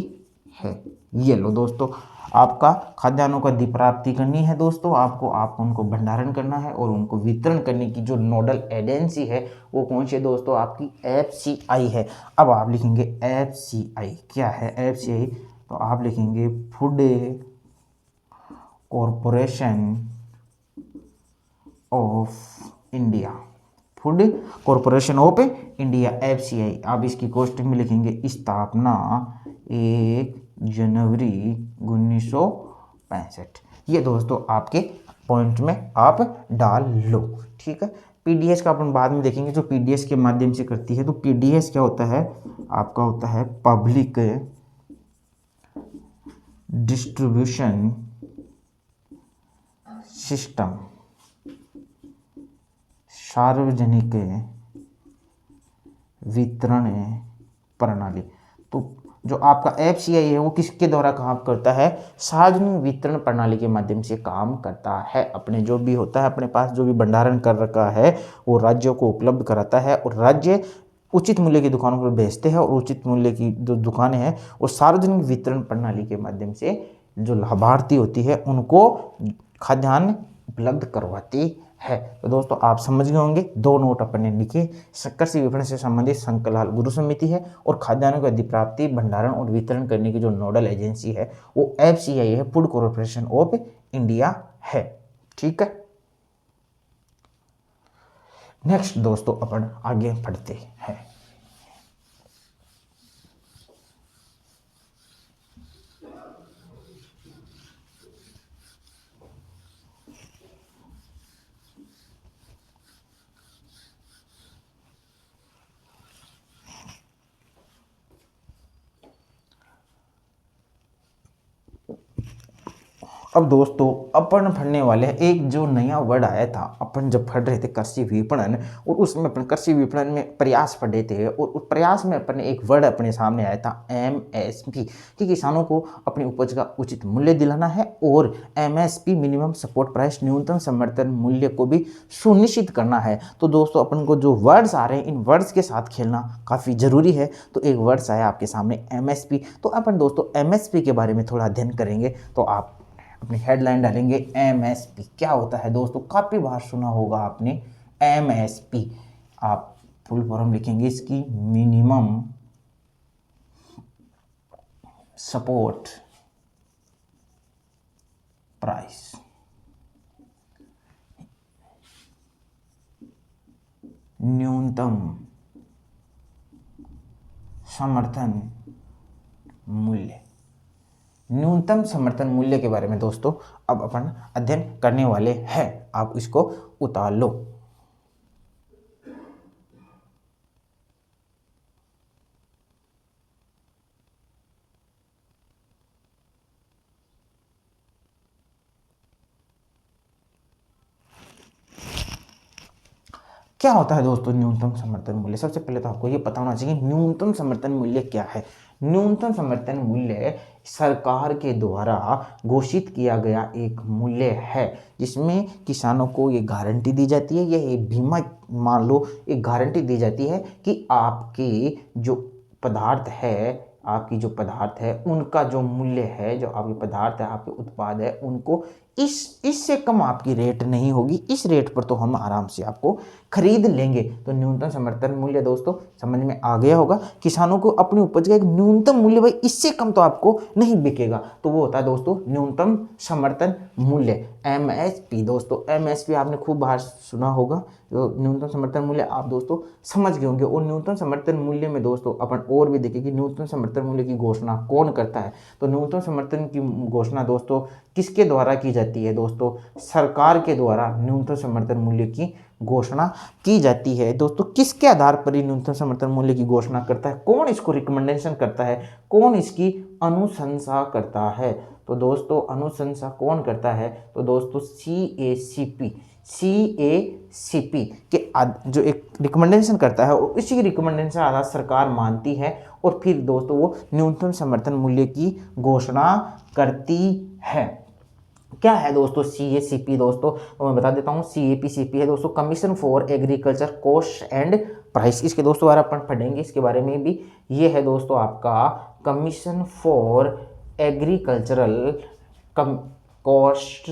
है। ये लो दोस्तों, आपका खाद्यान्नों का अधिप्राप्ति करनी है दोस्तों, आपको उनको भंडारण करना है और उनको वितरण करने की जो नोडल एजेंसी है वो कौन सी है दोस्तों? आपकी एफसीआई है। अब आप लिखेंगे एफसीआई क्या है? एफसीआई तो आप लिखेंगे food corporation of India, food corporation of India FCI. आप इसकी कोष्टक में लिखेंगे स्थापना 1 जनवरी 1965। ये दोस्तों आपके पॉइंट में आप डाल लो, ठीक है। पीडीएस का अपन बाद में देखेंगे, जो पीडीएस के माध्यम से करती है। तो पीडीएस क्या होता है? आपका होता है पब्लिक डिस्ट्रीब्यूशन सिस्टम, सार्वजनिक वितरण प्रणाली। तो जो आपका एफसीआई है वो किसके द्वारा काम करता है? सार्वजनिक वितरण प्रणाली के माध्यम से काम करता है। अपने जो भी होता है, अपने पास जो भी भंडारण कर रखा है वो राज्यों को उपलब्ध कराता है और राज्य उचित मूल्य की दुकानों पर बेचते हैं और उचित मूल्य की जो दुकानें हैं वो सार्वजनिक वितरण प्रणाली के माध्यम से जो लाभार्थी होती है उनको खाद्यान्न उपलब्ध करवाती है। तो दोस्तों आप समझ गए होंगे, 2 नोट अपन ने लिखे। कृषि विपणन से संबंधित शंकरलाल गुरु समिति है और खाद्यान्नों की अधिप्राप्ति, भंडारण और वितरण करने की जो नोडल एजेंसी है वो एफसीआई है, फूड कॉरपोरेशन ऑफ इंडिया है, ठीक है। नेक्स्ट दोस्तों अपन आगे बढ़ते हैं। अब दोस्तों अपन पढ़ने वाले हैं एक जो नया वर्ड आया था, अपन जब पढ़ रहे थे कृषि विपणन, और उसमें अपन कृषि विपणन में प्रयास पढ़ रहे थे और उस प्रयास में अपन एक वर्ड अपने सामने आया था एमएसपी, कि किसानों को अपनी उपज का उचित मूल्य दिलाना है और एमएसपी मिनिमम सपोर्ट प्राइस, न्यूनतम समर्थन मूल्य को भी सुनिश्चित करना है। तो दोस्तों अपन को जो वर्ड्स आ रहे हैं इन वर्ड्स के साथ खेलना काफ़ी ज़रूरी है। तो एक वर्ड्स आया आपके सामने एमएसपी, तो अपन दोस्तों एमएसपी के बारे में थोड़ा अध्ययन करेंगे। तो आप अपनी हेडलाइन डालेंगे एमएसपी। क्या होता है दोस्तों? काफ़ी बार सुना होगा आपने एमएसपी। आप फुल फॉर्म लिखेंगे इसकी मिनिमम सपोर्ट प्राइस, न्यूनतम समर्थन मूल्य। न्यूनतम समर्थन मूल्य के बारे में दोस्तों अब अपन अध्ययन करने वाले हैं। आप इसको उतार लो। क्या होता है दोस्तों न्यूनतम समर्थन मूल्य? सबसे पहले तो आपको ये पता होना चाहिए न्यूनतम समर्थन मूल्य क्या है। न्यूनतम समर्थन मूल्य सरकार के द्वारा घोषित किया गया एक मूल्य है जिसमें किसानों को ये गारंटी दी जाती है, ये बीमा मान लो एक गारंटी दी जाती है कि आपकी जो पदार्थ है उनका जो मूल्य है, जो आपके पदार्थ है, आपके उत्पाद है, उनको इससे कम आपकी रेट नहीं होगी, इस रेट पर तो हम आराम से आपको खरीद लेंगे। तो न्यूनतम समर्थन मूल्य दोस्तों समझ में आ गया होगा। किसानों को अपनी उपज का एक न्यूनतम मूल्य, भाई इससे कम तो आपको नहीं बिकेगा, तो वो होता है दोस्तों न्यूनतम समर्थन मूल्य, एमएसपी। दोस्तों एमएसपी आपने खूब बार सुना होगा, तो न्यूनतम समर्थन मूल्य आप दोस्तों समझ गए होंगे। और न्यूनतम समर्थन मूल्य में दोस्तों अपन और भी देखें कि न्यूनतम समर्थन मूल्य की घोषणा कौन करता है। तो न्यूनतम समर्थन की घोषणा दोस्तों किसके द्वारा की जाती है? दोस्तों सरकार के द्वारा न्यूनतम समर्थन मूल्य की घोषणा की जाती है। दोस्तों किसके आधार पर ये न्यूनतम समर्थन मूल्य की घोषणा करता है? कौन इसको रिकमेंडेशन करता है? कौन इसकी अनुशंसा करता है? तो दोस्तों अनुशंसा कौन करता है? तो दोस्तों सीएसीपी के जो एक रिकमेंडेशन करता है, और इसी रिकमेंडेशन आधार सरकार मानती है और फिर दोस्तों वो न्यूनतम समर्थन मूल्य की घोषणा करती है। क्या है दोस्तों सीएसीपी? दोस्तों तो मैं बता देता हूँ, सीएपीसीपी है दोस्तों commission for agriculture cost and price. इसके दोस्तों बारे अपन पढ़ेंगे इसके बारे में भी। ये है दोस्तों आपका commission for agricultural cost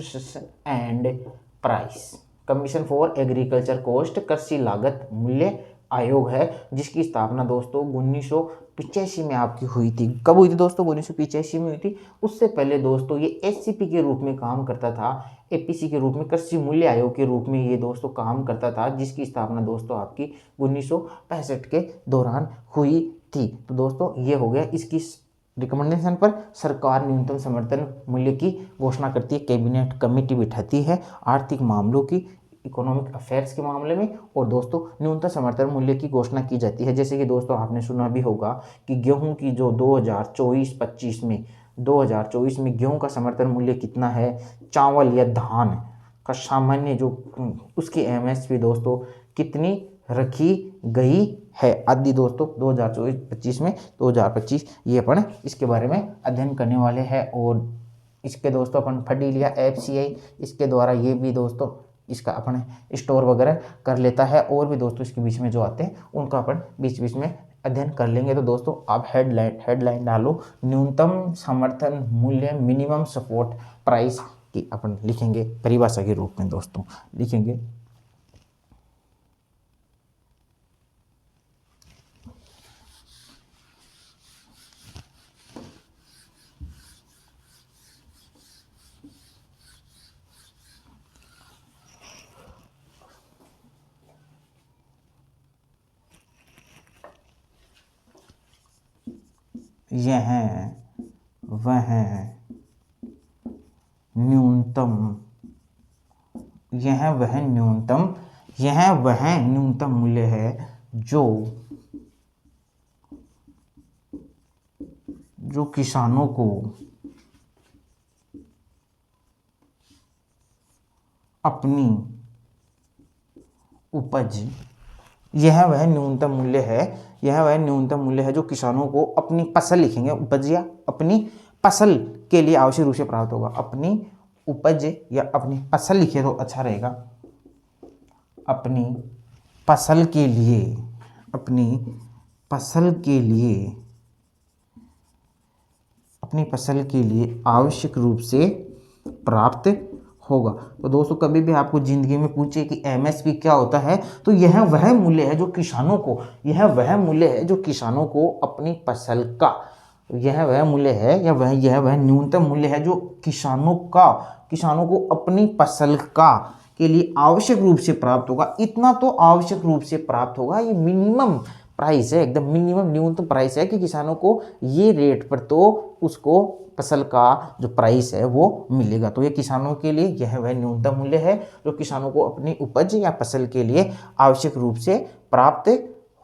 and price. Commission for agriculture cost कृषि लागत मूल्य आयोग है, जिसकी स्थापना दोस्तों 1985 में आपकी हुई थी। कब हुई थी दोस्तों? 1985 में हुई थी। उससे पहले दोस्तों ये एससीपी के रूप में काम करता था, एपीसी के रूप में, कृषि मूल्य आयोग के रूप में ये दोस्तों काम करता था, जिसकी स्थापना दोस्तों आपकी 1965 के दौरान हुई थी। तो दोस्तों ये हो गया, इसकी रिकमेंडेशन पर सरकार न्यूनतम समर्थन मूल्य की घोषणा करती है। कैबिनेट कमेटी बिठाती है आर्थिक मामलों की, इकोनॉमिक अफेयर्स के मामले में, और दोस्तों न्यूनतम समर्थन मूल्य की घोषणा की जाती है। जैसे कि दोस्तों आपने सुना भी होगा कि गेहूं की जो 2024-25 में 2024 में गेहूं का समर्थन मूल्य कितना है, चावल या धान का सामान्य जो उसकी एमएसपी दोस्तों कितनी रखी गई है आदि दोस्तों 2024-25 में 2025 ये अपन इसके बारे में अध्ययन करने वाले हैं। और इसके दोस्तों अपन पढ़ ही लिया एफसीआई, इसके द्वारा ये भी दोस्तों इसका अपन स्टोर वगैरह कर लेता है, और भी दोस्तों इसके बीच में जो आते हैं उनका अपन बीच बीच में अध्ययन कर लेंगे। तो दोस्तों आप हेडलाइन डालो न्यूनतम समर्थन मूल्य, मिनिमम सपोर्ट प्राइस की अपन लिखेंगे परिभाषा के रूप में दोस्तों लिखेंगे। यह वह न्यूनतम मूल्य है जो किसानों को अपनी उपज, यह वह न्यूनतम मूल्य है जो किसानों को अपनी फसल, लिखेंगे उपज या अपनी फसल के लिए आवश्यक रूप से प्राप्त होगा। अपनी उपज या अपनी फसल लिखे तो अच्छा रहेगा। अपनी फसल के लिए आवश्यक रूप से प्राप्त होगा। तो दोस्तों कभी भी आपको जिंदगी में पूछे कि एमएसपी क्या होता है, तो यह वह मूल्य है जो किसानों को अपनी फसल का, यह वह न्यूनतम मूल्य है जो किसानों को अपनी फसल का के लिए आवश्यक रूप से प्राप्त होगा। इतना तो आवश्यक रूप से प्राप्त होगा, ये मिनिमम प्राइस है, एकदम मिनिमम न्यूनतम प्राइस है कि किसानों को ये रेट पर तो उसको फसल का जो प्राइस है वो मिलेगा। तो ये किसानों के लिए यह वह न्यूनतम मूल्य है जो किसानों को अपनी उपज या फसल के लिए आवश्यक रूप से प्राप्त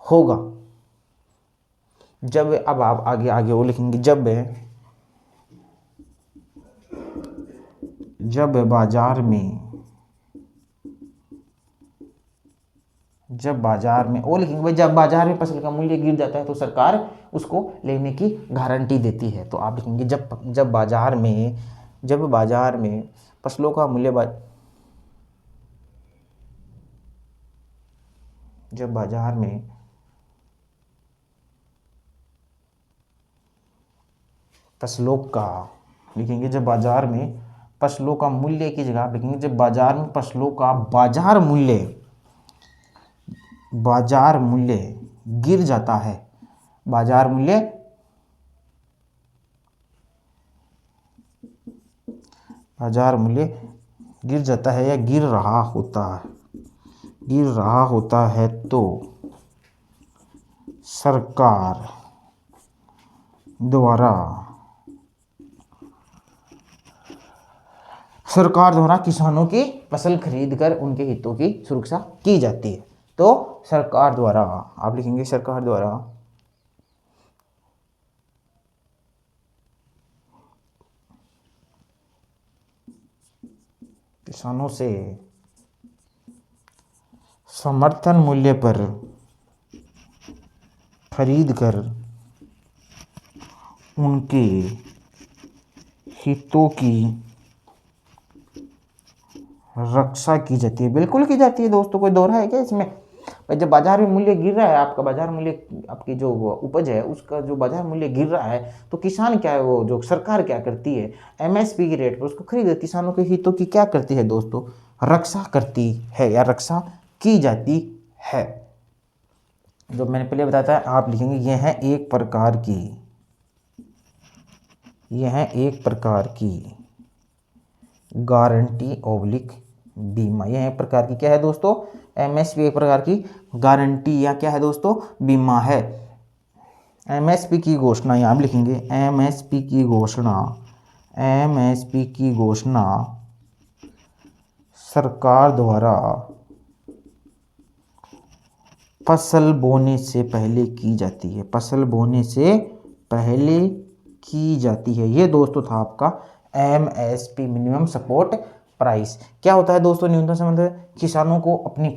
होगा। जब, अब आप आगे वो लिखेंगे, जब बाजार में वो लिखेंगे भाई, जब बाजार में फसल का मूल्य गिर जाता है तो सरकार उसको लेने की गारंटी देती है। तो आप लिखेंगे जब बाजार में फसलों का मूल्य जब बाजार में फसलों का, लिखेंगे जब बाजार में फसलों का मूल्य की जगह आप लिखेंगे जब बाजार में फसलों का बाजार मूल्य गिर जाता है, बाजार मूल्य गिर जाता है या गिर रहा होता है तो सरकार द्वारा किसानों की फसल खरीद कर उनके हितों की सुरक्षा की जाती है। तो सरकार द्वारा आप लिखेंगे सरकार द्वारा किसानों से समर्थन मूल्य पर खरीद कर उनके हितों की रक्षा की जाती है। बिल्कुल की जाती है दोस्तों, कोई दोहरा है क्या इसमें? भाई जब बाजार में मूल्य गिर रहा है, आपका बाजार मूल्य, आपकी जो उपज है उसका जो बाजार मूल्य गिर रहा है, तो किसान क्या है, वो जो सरकार क्या करती है, एमएसपी की रेट पर उसको खरीद, किसानों के हितों की क्या करती है दोस्तों, रक्षा करती है या रक्षा की जाती है। जो मैंने पहले बताया था, आप लिखेंगे यह है एक प्रकार की गारंटी ओब्लिक बीमा। यह एक प्रकार की क्या है दोस्तों, एमएसपी एक प्रकार की गारंटी या क्या है दोस्तों, बीमा है। एमएसपी की घोषणा यहाँ लिखेंगे, एमएसपी की घोषणा सरकार द्वारा फसल बोने से पहले की जाती है। ये दोस्तों था आपका एमएसपी, मिनिमम सपोर्ट प्राइस। क्या होता है दोस्तों न्यूनतम समर्थन? किसानों को अपनी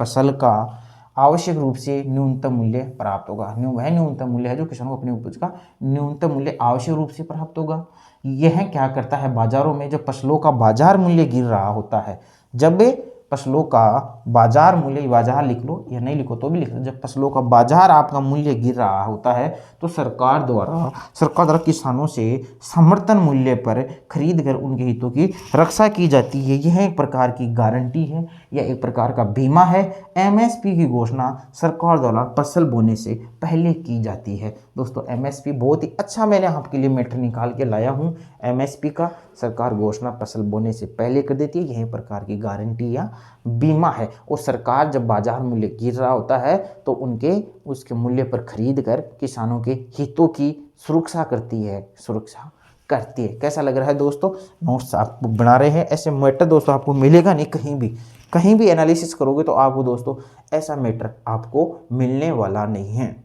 फसल का आवश्यक रूप से न्यूनतम मूल्य प्राप्त होगा। वह न्यूनतम मूल्य है जो किसानों को अपनी उपज का न्यूनतम मूल्य आवश्यक रूप से प्राप्त होगा। यह क्या करता है, बाजारों में जब फसलों का बाजार मूल्य गिर रहा होता है, जब फसलों का बाजार मूल्य, बाजार लिख लो या नहीं लिखो तो भी लिख लो, जब फसलों का बाजार आपका मूल्य गिर रहा होता है तो सरकार द्वारा किसानों से समर्थन मूल्य पर खरीद कर उनके हितों की रक्षा की जाती है। यह एक प्रकार की गारंटी है या एक प्रकार का बीमा है। एमएसपी की घोषणा सरकार द्वारा फसल बोने से पहले की जाती है। दोस्तों एमएसपी बहुत ही अच्छा मैंने आपके लिए मैटर निकाल के लाया हूँ। एमएसपी का सरकार घोषणा फसल बोने से पहले कर देती है। यह एक प्रकार की गारंटी या बीमा है। और सरकार जब बाजार मूल्य गिर रहा होता है तो उसके मूल्य पर खरीद कर किसानों के हितों की सुरक्षा करती है। कैसा लग रहा है दोस्तों? नोट्स आप बना रहे हैं, ऐसे मैटर दोस्तों आपको मिलेगा नहीं कहीं भी एनालिसिस करोगे तो आपको दोस्तों ऐसा मैटर आपको मिलने वाला नहीं है।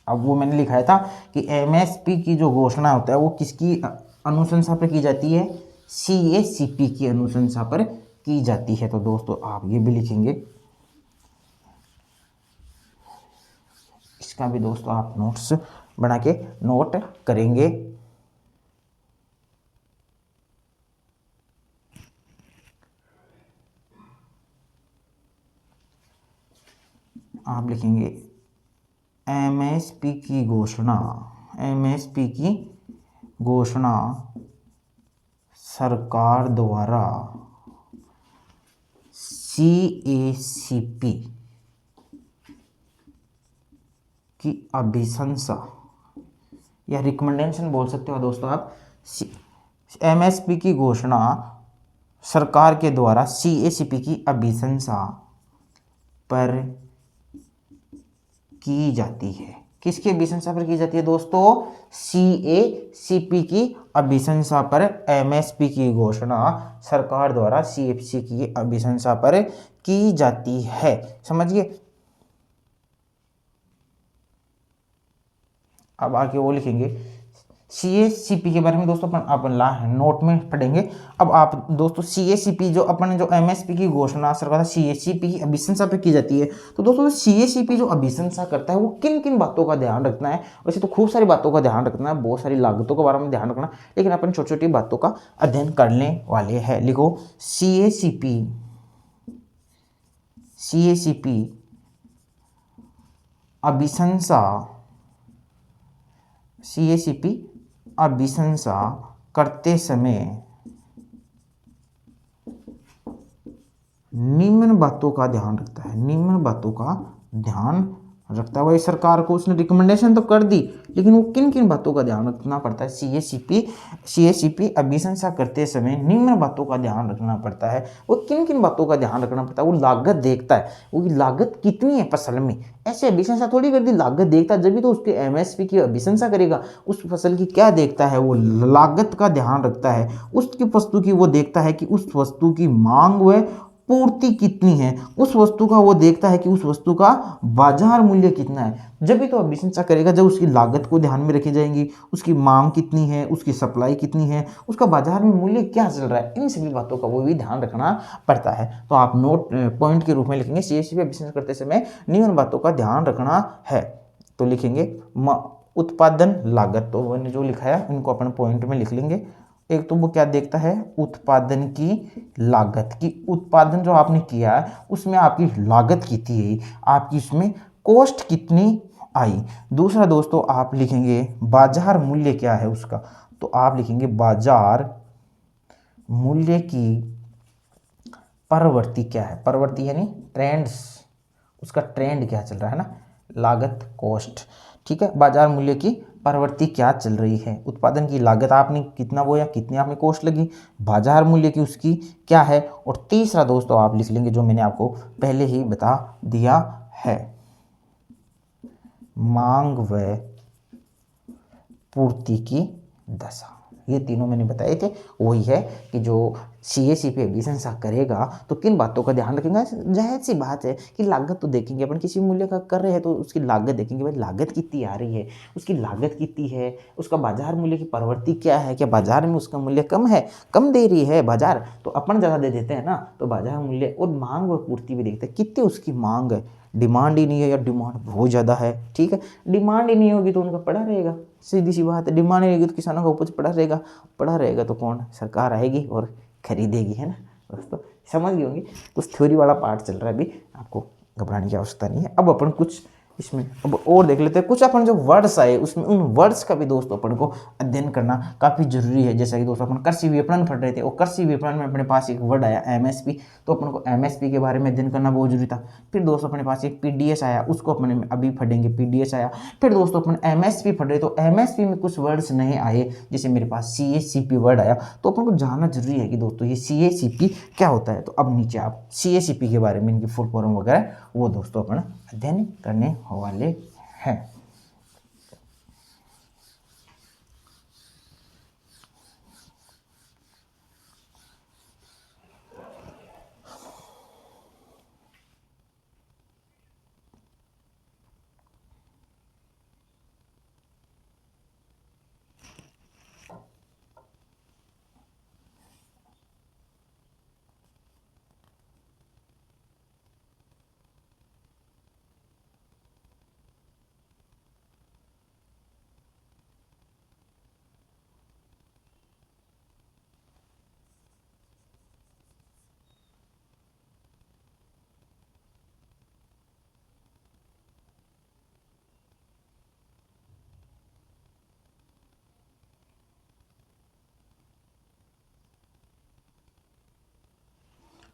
अब वो मैंने लिखाया था कि एमएसपी की जो घोषणा होता है वो किसकी अनुशंसा पर की जाती है? सीएसीपी की अनुशंसा पर की जाती है। तो दोस्तों आप ये भी लिखेंगे, इसका भी दोस्तों आप नोट्स बना के नोट करेंगे। आप लिखेंगे एमएसपी की घोषणा सरकार द्वारा सीएसीपी की अभिशंसा या रिकमेंडेशन बोल सकते हो दोस्तों आप। एमएसपी की घोषणा सरकार के द्वारा सीएसीपी की अभिशंसा पर की जाती है। किसकी अभिशंसा पर की जाती है दोस्तों? सीएसीपी की अभिशंसा पर एमएसपी की घोषणा सरकार द्वारा सीएसीपी की अभिशंसा पर की जाती है। समझिए। अब आगे वो लिखेंगे सीएसीपी के बारे में दोस्तों अपन नोट में पढ़ेंगे। अब आप दोस्तों सीएसीपी जो अपन जो एमएसपी की घोषणा सरकार सीएसीपी की अभिशंसा पे की जाती है, तो दोस्तों सीएसीपी जो अभिशंसा करता है वो किन किन बातों का ध्यान रखना है? वैसे तो खूब सारी बातों का ध्यान रखना है, बहुत सारी लागतों के बारे में ध्यान रखना, लेकिन अपन छोटी छोटी बातों का अध्ययन करने वाले हैं। लिखो सीएसीपी अभिशंसा CACP अभिशंसा करते समय निम्न बातों का ध्यान रखता है, निम्न बातों का ध्यान रखता है। वही सरकार को उसने रिकमेंडेशन तो कर दी, लेकिन वो किन किन बातों का ध्यान रखना पड़ता है? CACP अभिशंसा करते समय निम्न बातों का ध्यान रखना पड़ता है। वो किन किन बातों का ध्यान रखना पड़ता है? वो लागत देखता है, वो लागत कितनी है फसल में। ऐसे अभिशंसा थोड़ी कर दी, लागत देखता है, जब भी तो उसके MSP की अभिशंसा करेगा। उस फसल की क्या देखता है? वो लागत का ध्यान रखता है, उसकी वस्तु की वो देखता है कि उस वस्तु की मांग व पूर्ति कितनी है, उस वस्तु का वो देखता है कि उस वस्तु का बाजार मूल्य कितना है। जब भी तो अभिशंसा करेगा जब उसकी लागत को ध्यान में रखी जाएंगी, उसकी मांग कितनी है, उसकी सप्लाई कितनी है, उसका बाजार में मूल्य क्या चल रहा है, इन सभी बातों का वो भी ध्यान रखना पड़ता है। तो आप नोट पॉइंट के रूप में लिखेंगे CACP अभिशंसा करते समय निम्न बातों का ध्यान रखना है। तो लिखेंगे उत्पादन लागत, तो मैंने जो लिखा है उनको अपन पॉइंट में लिख लेंगे। एक तो वो क्या देखता है? उत्पादन की लागत, की उत्पादन जो आपने किया है उसमें आपकी लागत कितनी है, आपकी उसमें कॉस्ट कितनी आई। दूसरा दोस्तों आप लिखेंगे बाजार मूल्य क्या है उसका, तो आप लिखेंगे बाजार मूल्य की प्रवृत्ति क्या है, प्रवृत्ति यानी ट्रेंड्स, उसका ट्रेंड क्या चल रहा है ना, लागत कॉस्ट, ठीक है। बाजार मूल्य की प्रवृत्ति क्या चल रही है, उत्पादन की लागत आपने कितना बोया, कितनी आपने कॉस्ट लगी, बाजार मूल्य की उसकी क्या है। और तीसरा दोस्तों आप लिख लेंगे जो मैंने आपको पहले ही बता दिया है, मांग व पूर्ति की दशा। ये तीनों मैंने बताए थे। वही है कि जो CACP अभिशंसा करेगा तो किन बातों का ध्यान रखेंगे। जाहिर सी बात है कि लागत तो देखेंगे, अपन किसी मूल्य का कर रहे हैं तो उसकी लागत देखेंगे, भाई लागत कितनी आ रही है, उसकी लागत कितनी है, उसका बाजार मूल्य की प्रवृत्ति क्या है, क्या बाजार में उसका मूल्य कम है, कम दे रही है बाजार तो अपन ज़्यादा दे देते हैं ना, तो बाजार मूल्य और मांग व पूर्ति भी देखते हैं, कितनी उसकी मांग है, डिमांड ही नहीं है या डिमांड बहुत ज़्यादा है, ठीक है। डिमांड ही नहीं होगी तो उनका पड़ा रहेगा, सीधी सी बात है। डिमांड नहीं रहेगी तो किसानों का उपज पड़ा रहेगा तो कौन, सरकार आएगी और खरीदेगी, है ना दोस्तों। समझ गए होंगे, कुछ थ्योरी वाला पार्ट चल रहा है अभी, आपको घबराने की आवश्यकता नहीं है। अब अपन कुछ इसमें अब और देख लेते हैं, कुछ अपन जो वर्ड्स आए उसमें उन वर्ड्स का भी दोस्तों अपन को अध्ययन करना काफ़ी जरूरी है। जैसा कि दोस्तों अपन कृषि विपणन पढ़ रहे थे और कृषि विपणन में अपने पास एक वर्ड आया MSP, तो अपन को MSP के बारे में अध्ययन करना बहुत जरूरी था। फिर दोस्तों अपने पास एक PDS आया, उसको अपने अभी पढ़ेंगे, PDS आया। फिर दोस्तों अपन MSP पढ़ रहे तो MSP में कुछ वर्ड्स नए आए, जैसे मेरे पास CACP वर्ड आया, तो अपन को जानना जरूरी है कि दोस्तों ये CACP क्या होता है। तो अब नीचे आप CACP के बारे में, इनकी फुल फॉर्म वगैरह वो दोस्तों अपन अध्ययन करने वाले हैं।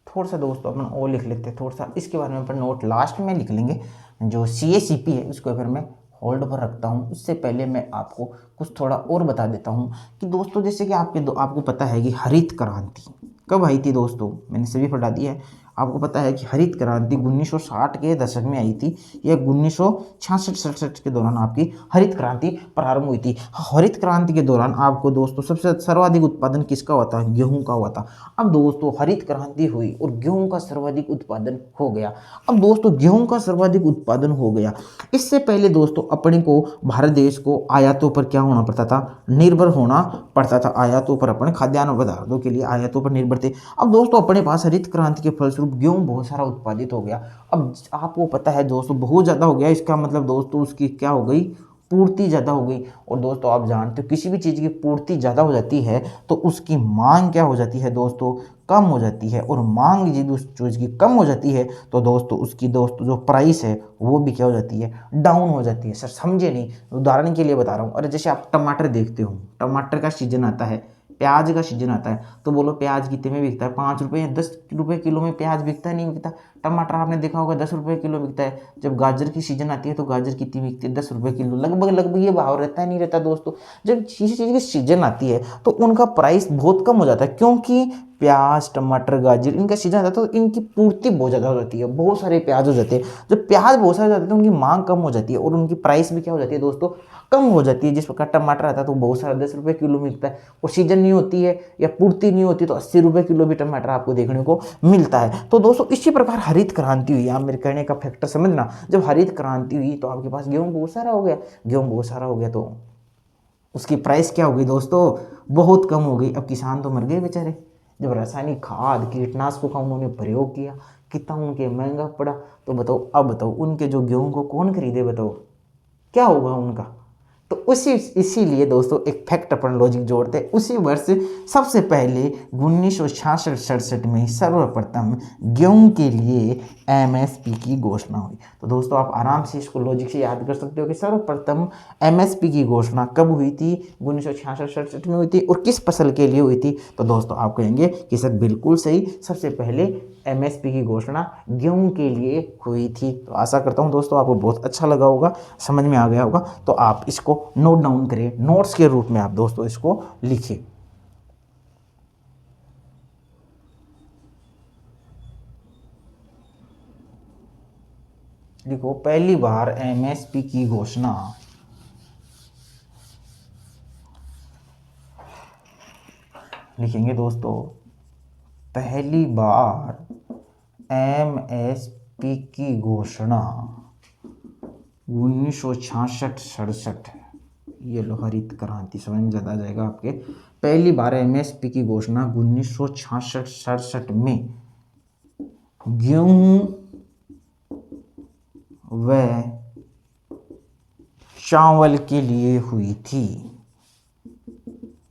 थोड़ा सा दोस्तों अपन और लिख लेते हैं, थोड़ा सा इसके बारे में अपन नोट लास्ट में लिख लेंगे। जो CACP है उसको फिर मैं होल्ड पर रखता हूँ, उससे पहले मैं आपको कुछ थोड़ा और बता देता हूँ कि दोस्तों जैसे कि आपको पता है कि हरित क्रांति कब आई थी दोस्तों, मैंने सभी पढ़ा दिया है। आपको पता है कि हरित क्रांति 1960 के दशक में आई थी या 1966-67 के दौरान आपकी हरित क्रांति प्रारंभ हुई थी। हरित क्रांति के दौरान आपको दोस्तों सबसे सर्वाधिक उत्पादन किसका हुआ था? गेहूं का हुआ था। अब दोस्तों हरित क्रांति हुई और गेहूं का सर्वाधिक उत्पादन हो गया। अब दोस्तों गेहूं का सर्वाधिक उत्पादन हो गया, इससे पहले दोस्तों अपने को भारत देश को आयातों पर क्या होना पड़ता था? निर्भर होना पड़ता था। आयातों पर अपने खाद्यान्न पदार्थों के लिए आयातों पर निर्भर थे। अब दोस्तों अपने पास हरित क्रांति के फलस्वरूप गेहूं बहुत सारा उत्पादित हो गया। अब आपको पता है दोस्तों बहुत ज़्यादा हो गया, इसका मतलब दोस्तों उसकी क्या हो गई? पूर्ति ज़्यादा हो गई। और दोस्तों आप जानते हो किसी भी चीज़ की पूर्ति ज़्यादा हो जाती है तो उसकी मांग क्या हो जाती है दोस्तों, कम हो जाती है। और मांग यदि उस चीज़ की कम हो जाती है तो दोस्तों उसकी दोस्तों जो प्राइस है वो भी क्या हो जाती है, डाउन हो जाती है। सर समझे नहीं, उदाहरण के लिए बता रहा हूँ। अरे जैसे आप टमाटर देखते हो, टमाटर का सीजन आता है, प्याज का सीजन आता है, तो बोलो प्याज कितने में बिकता है, 5 रुपये या 10 रुपये किलो में प्याज बिकता है, नहीं बिकता। टमाटर आपने देखा होगा 10 रुपये किलो बिकता है। जब गाजर की सीजन आती है तो गाजर कितनी बिकती है, 10 रुपये किलो, लगभग लगभग ये भाव रहता है, नहीं रहता दोस्तों। जब किसी चीज़ की सीजन आती है तो उनका प्राइस बहुत कम हो जाता है, क्योंकि प्याज टमाटर गाजर इनका सीजन आता है तो इनकी पूर्ति बहुत ज़्यादा हो जाती है, बहुत सारे प्याज हो जाते हैं। जब प्याज बहुत सारे हो जाते हैं तो उनकी मांग कम हो जाती है और उनकी प्राइस भी क्या हो जाती है दोस्तों, कम हो जाती है। जिस प्रकार टमाटर आता है तो बहुत सारा 10 रुपये किलो मिलता है, और सीजन नहीं होती है या पूर्ति नहीं होती तो 80 रुपये किलो भी टमाटर आपको देखने को मिलता है। तो दोस्तों इसी प्रकार हरित क्रांति हुई, आप मेरे कहने का फैक्टर समझना। जब हरित क्रांति हुई तो आपके पास गेहूँ बहुत सारा हो गया, गेहूँ बहुत सारा हो गया तो उसकी प्राइस क्या हो गई दोस्तों, बहुत कम हो गई। अब किसान तो मर गए बेचारे। जब रासायनिक खाद कीटनाशकों का उन्होंने प्रयोग किया, कितना उनके महंगा पड़ा। तो बताओ, अब बताओ उनके जो गेहूं को कौन खरीदे, बताओ क्या होगा उनका। तो इसीलिए दोस्तों एक फैक्ट अपन लॉजिक जोड़ते हैं। उसी वर्ष सबसे पहले 1966-67 में सर्वप्रथम गेहूं के लिए एमएसपी की घोषणा हुई। तो दोस्तों आप आराम से इसको लॉजिक से याद कर सकते हो कि सर्वप्रथम एमएसपी की घोषणा कब हुई थी, 1966-67 में हुई थी, और किस फसल के लिए हुई थी। तो दोस्तों आप कहेंगे कि सर बिल्कुल सही, सबसे पहले एमएसपी की घोषणा गेहूं के लिए हुई थी। तो आशा करता हूं दोस्तों आपको बहुत अच्छा लगा होगा, समझ में आ गया होगा। तो आप इसको नोट डाउन करें, नोट्स के रूप में आप दोस्तों इसको लिखिए। देखो पहली बार एमएसपी की घोषणा लिखेंगे दोस्तों, पहली बार एमएसपी की घोषणा 1966-67, ये लो हरित क्रांति समझ में ज़्यादा आ जाएगा आपके। पहली बार एमएसपी की घोषणा 1966-67 में गेहूं व चावल के लिए हुई थी।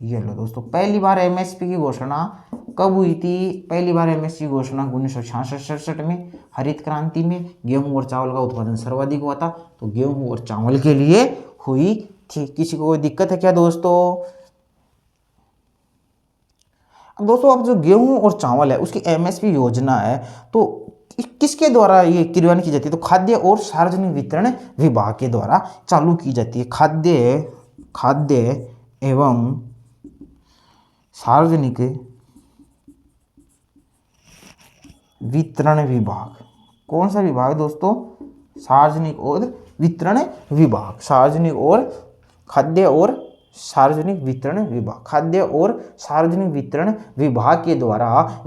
ये लो दोस्तों, पहली बार एमएसपी की घोषणा कब हुई थी, पहली बार एमएसपी की घोषणा 1966-67 में हरित क्रांति में गेहूं और चावल का उत्पादन सर्वाधिक हुआ था, तो गेहूं और चावल के लिए हुई थी। किसी को कोई दिक्कत है क्या दोस्तों? अब दोस्तों अब जो गेहूं और चावल है उसकी एमएसपी योजना है, तो किसके द्वारा ये क्रियान्वयन की जाती है, तो खाद्य और सार्वजनिक वितरण विभाग के द्वारा चालू की जाती है। खाद्य एवं सार्वजनिक वितरण विभाग, कौन सा विभाग दोस्तों, सार्वजनिक और वितरण विभाग, सार्वजनिक और खाद्य और सार्वजनिक वितरण विभाग, खाद्य और सार्वजनिक वितरण विभाग के द्वारा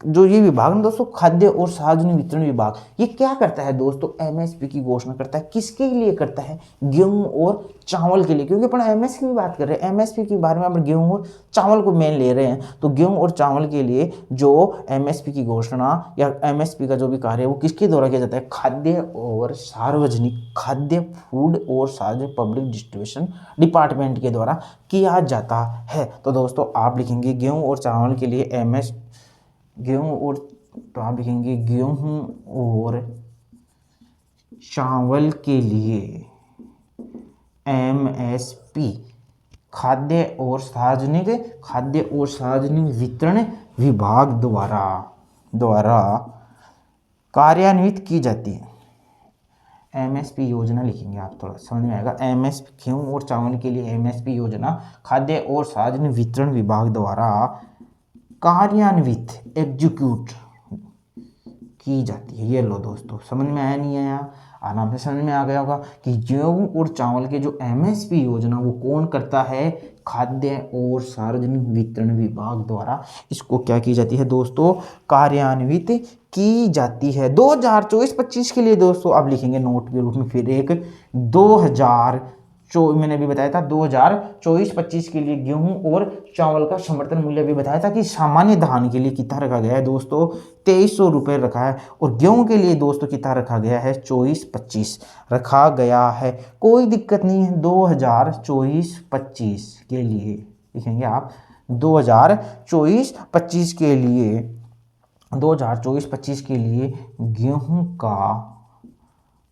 जो ये विभाग ना दोस्तों, खाद्य और सार्वजनिक वितरण विभाग, ये क्या करता है दोस्तों, एमएसपी की घोषणा करता है। किसके लिए करता है, गेहूं और चावल के लिए, क्योंकि अपन एमएसपी की बात कर रहे हैं, एमएसपी के बारे में अपन गेहूं और चावल को मेन ले रहे हैं। तो गेहूं और चावल के लिए जो एमएसपी की घोषणा या एमएसपी का जो भी कार्य है वो किसके द्वारा किया जाता है, खाद्य और सार्वजनिक, खाद्य फूड और सार्वजनिक पब्लिक डिस्ट्रीब्यूशन डिपार्टमेंट के द्वारा किया जाता है। तो दोस्तों आप लिखेंगे गेहूं और चावल के लिए गेहूं और, तो आप लिखेंगे गेहूं और चावल के लिए एमएसपी, खाद्य और सार्वजनिक वितरण विभाग द्वारा कार्यान्वित की जाती है। एमएसपी योजना लिखेंगे आप, थोड़ा समझ में आएगा। एमएसपी गेहूं और चावल के लिए एमएसपी योजना खाद्य और सार्वजनिक वितरण विभाग द्वारा कार्यान्वित, एग्जीक्यूट की जाती है। ये लो दोस्तों, समझ में आया नहीं आया, आराम से समझ में आ गया होगा कि गेहूं और चावल के जो एमएसपी योजना वो कौन करता है, खाद्य और सार्वजनिक वितरण विभाग द्वारा इसको क्या की जाती है दोस्तों, कार्यान्वित की जाती है। 2024-25 के लिए दोस्तों आप लिखेंगे नोट के रूप में फिर एक 2024 मैंने अभी बताया था 2024-25 के लिए गेहूं और चावल का समर्थन मूल्य भी बताया था कि सामान्य धान के लिए कितना रखा गया है दोस्तों 2300 रुपये रखा है, और गेहूं के लिए दोस्तों कितना रखा गया है 24-25 रखा गया है। कोई दिक्कत नहीं है। 2024-25 के लिए लिखेंगे आप 2024-25 के लिए 2024-25 के लिए गेहूं का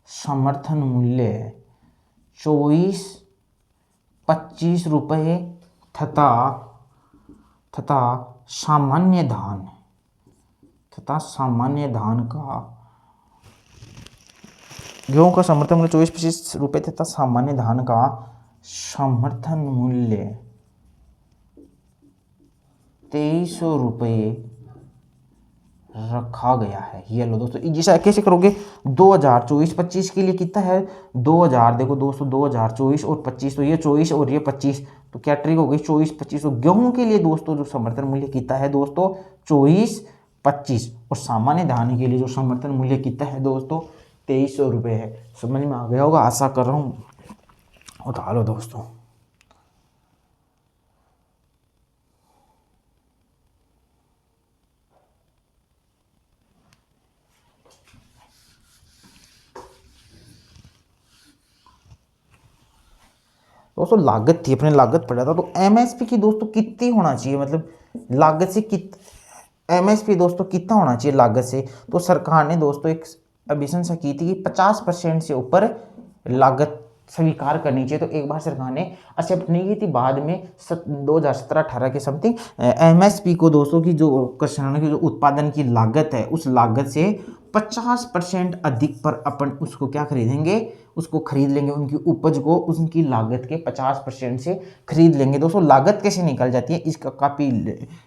समर्थन मूल्य 24-25 रुपये तथा सामान्य धान का गेहूं का समर्थन मूल्य 24-25 रुपये तथा सामान्य धान का समर्थन मूल्य 2300 रुपये रखा गया है। ये लो दोस्तों, जैसा कैसे करोगे 2024-25 के लिए कितना है 2000, देखो दोस्तों 2024 और 25, तो ये 24 और ये 25, तो क्या ट्रिक हो गई 24-25। तो गेहूं के लिए दोस्तों जो समर्थन मूल्य कितना है दोस्तों 24-25, और सामान्य धान के लिए जो समर्थन मूल्य कितना है दोस्तों 2300 रुपये है। समझ में आ गया होगा, आशा कर रहा हूँ। उठा लो दोस्तों। दोस्तों लागत थी, अपने लागत पढ़ा था, तो एमएसपी की दोस्तों कितनी होना चाहिए, मतलब लागत से एमएसपी दोस्तों कितना होना चाहिए लागत से। तो सरकार ने दोस्तों एक अभिशंसा की थी कि 50% से ऊपर लागत स्वीकार करनी चाहिए। तो एक बार सरकार ने एक्सेप्ट नहीं की थी, बाद में 2017-18 के समथिंग एमएसपी को दोस्तों की जो किसानों की जो उत्पादन की लागत है उस लागत से 50% अधिक पर अपन उसको क्या खरीदेंगे, उसको खरीद लेंगे, उनकी उपज को उनकी लागत के 50% से खरीद लेंगे। दोस्तों लागत कैसे निकल जाती है इसका काफ़ी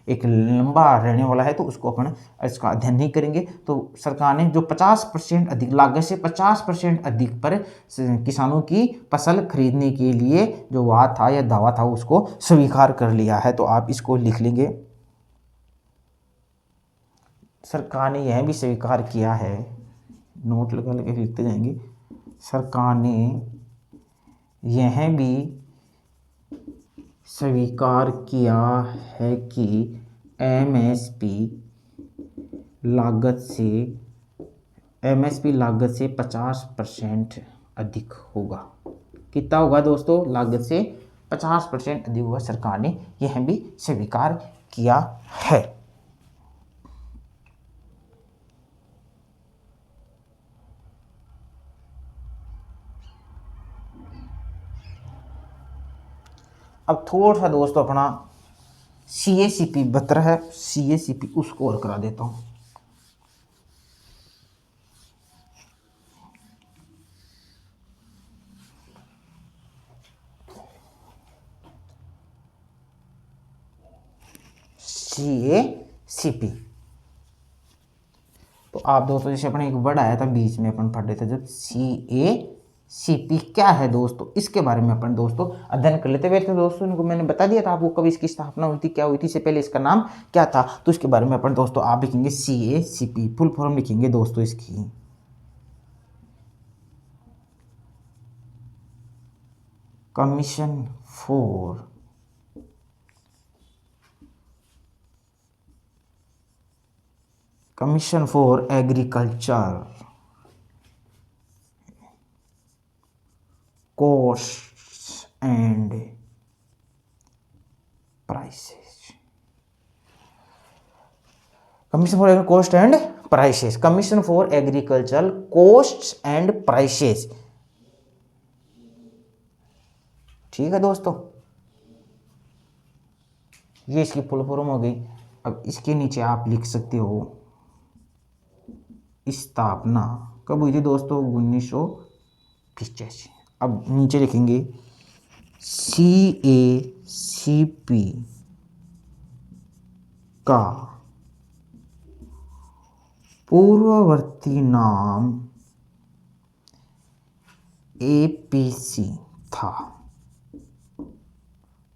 एक लंबा रहने वाला है, तो उसको अपन इसका अध्ययन नहीं करेंगे। तो सरकार ने जो 50% अधिक लागत से 50% अधिक पर किसानों की फसल खरीदने के लिए जो वादा था या दावा था उसको स्वीकार कर लिया है। तो आप इसको लिख लेंगे, सरकार ने यह भी स्वीकार किया है, नोट लगा लगा लिखते जाएंगे। सरकार ने यह भी स्वीकार किया है कि एमएसपी लागत से 50% अधिक होगा। कितना होगा दोस्तों, लागत से 50% अधिक होगा। सरकार ने यह भी स्वीकार किया है। अब थोड़ा सा दोस्तों अपना CACP 72 है, CACP उसको और करा देता हूँ। CACP तो आप दोस्तों जैसे अपने एक वर्ड आया था बीच में अपन पढ़ रहे थे जब, CACP क्या है दोस्तों, इसके बारे में अपन दोस्तों अध्ययन कर लेते। वैसे दोस्तों इनको मैंने बता दिया था आपको कब इसकी स्थापना हुई थी, क्या हुई थी, इससे पहले इसका नाम क्या था, तो इसके बारे में अपन दोस्तों आप लिखेंगे CACP, फुल फॉर्म लिखेंगे दोस्तों इसकी, commission for agriculture costs and prices. Commission for cost and prices, commission for agriculture costs and prices. ठीक है दोस्तों, ये इसकी फुल फॉर्म हो गई। अब इसके नीचे आप लिख सकते हो स्थापना कब हुई थी दोस्तों, 1985। अब नीचे लिखेंगे CACP का पूर्ववर्ती नाम APC था,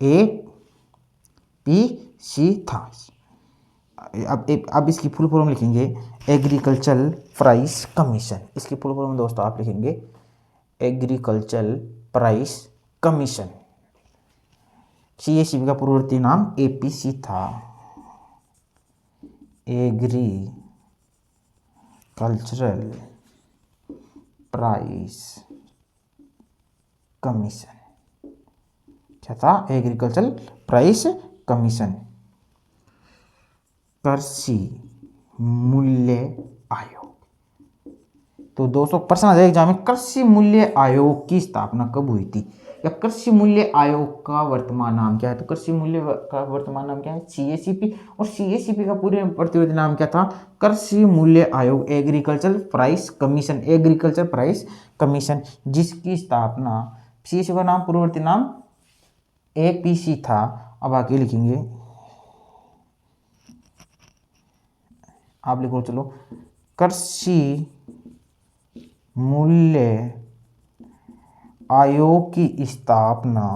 APC था। अब इसकी फुल फॉर्म लिखेंगे एग्रीकल्चरल प्राइस कमीशन। इसकी फुल फॉर्म दोस्तों आप लिखेंगे एग्रीकल्चरल प्राइस कमीशन। CACP का पूर्ववर्ती नाम APC था, एग्रीकल्चरल प्राइस कमीशन। क्या था? Agricultural price commission. कृषि मूल्य आयोग। तो दोस्तों प्रश्न आ जाएगा एग्जाम में, कृषि मूल्य आयोग की स्थापना कब हुई थी, या कृषि मूल्य आयोग का वर्तमान नाम क्या है? तो कृषि मूल्य का वर्तमान नाम क्या है? CACP। और CACP का पूरे प्रतिवर्ती नाम क्या था? कृषि मूल्य आयोग, agriculture price commission, agriculture price commission, जिसकी स्थापना, CACP का नाम पूर्ववर्ती नाम APC था। अब आगे लिखेंगे, आप लिखो चलो, कृषि मूल्य आयोग की स्थापना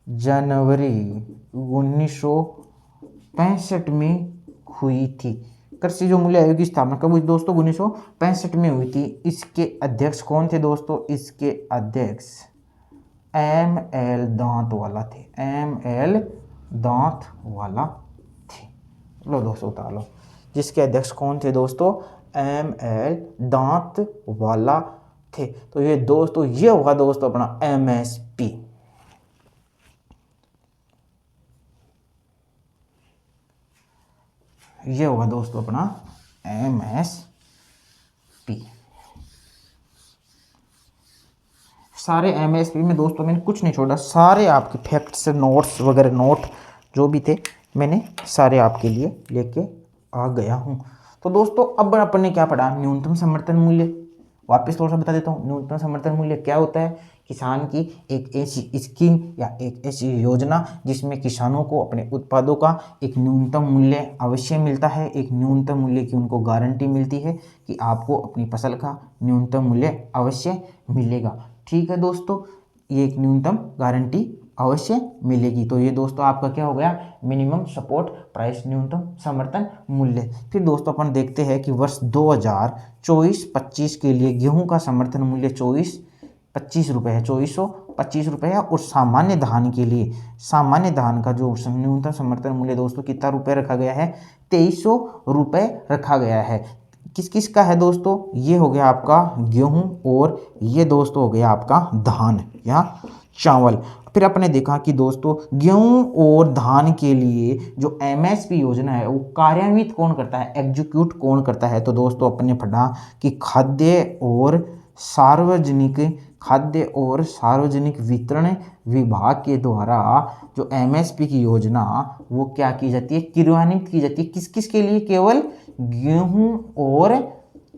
जनवरी 1965 में हुई थी। कृषि जो मूल्य आयोग की स्थापना कब हुई दोस्तों? 1965 में हुई थी। इसके अध्यक्ष कौन थे दोस्तों? इसके अध्यक्ष ML दांतवाला थे, ML दांतवाला थे। लो दोस्तों उतार लो, जिसके अध्यक्ष कौन थे दोस्तों? ML दांतवाला थे। तो ये दोस्तों ये होगा दोस्तों अपना MSP। ये होगा दोस्तों अपना MSP। सारे MSP में दोस्तों मैंने कुछ नहीं छोड़ा, सारे आपके फैक्ट्स, नोट्स वगैरह, नोट जो भी थे मैंने सारे आपके लिए लेके आ गया हूँ। तो दोस्तों अब अपन ने क्या पढ़ा? न्यूनतम समर्थन मूल्य। वापस थोड़ा सा बता देता हूँ, न्यूनतम समर्थन मूल्य क्या होता है? किसान की एक ऐसी स्कीम या एक ऐसी योजना जिसमें किसानों को अपने उत्पादों का एक न्यूनतम मूल्य अवश्य मिलता है, एक न्यूनतम मूल्य की उनको गारंटी मिलती है कि आपको अपनी फसल का न्यूनतम मूल्य अवश्य मिलेगा। ठीक है दोस्तों, ये एक न्यूनतम गारंटी अवश्य मिलेगी। तो ये दोस्तों आपका क्या हो गया? मिनिमम सपोर्ट प्राइस, न्यूनतम समर्थन मूल्य। फिर दोस्तों अपन देखते हैं कि वर्ष 2024-25 के लिए गेहूं का समर्थन मूल्य 2425 रुपये है, 2425 रुपये है। और सामान्य धान के लिए, सामान्य धान का जो न्यूनतम समर्थन मूल्य दोस्तों कितना रुपये रखा गया है? 2300 रुपये रखा गया है। किस किस का है दोस्तों? ये हो गया आपका गेहूं, और ये दोस्तों हो गया आपका धान या चावल। फिर आपने देखा कि दोस्तों गेहूं और धान के लिए जो MSP योजना है वो कार्यान्वित कौन करता है, एग्जीक्यूट कौन करता है? तो दोस्तों अपने पढ़ा कि खाद्य और सार्वजनिक वितरण विभाग के द्वारा जो MSP की योजना वो क्या की जाती है? क्रियान्वित की जाती है। किस किस के लिए? केवल गेहूं और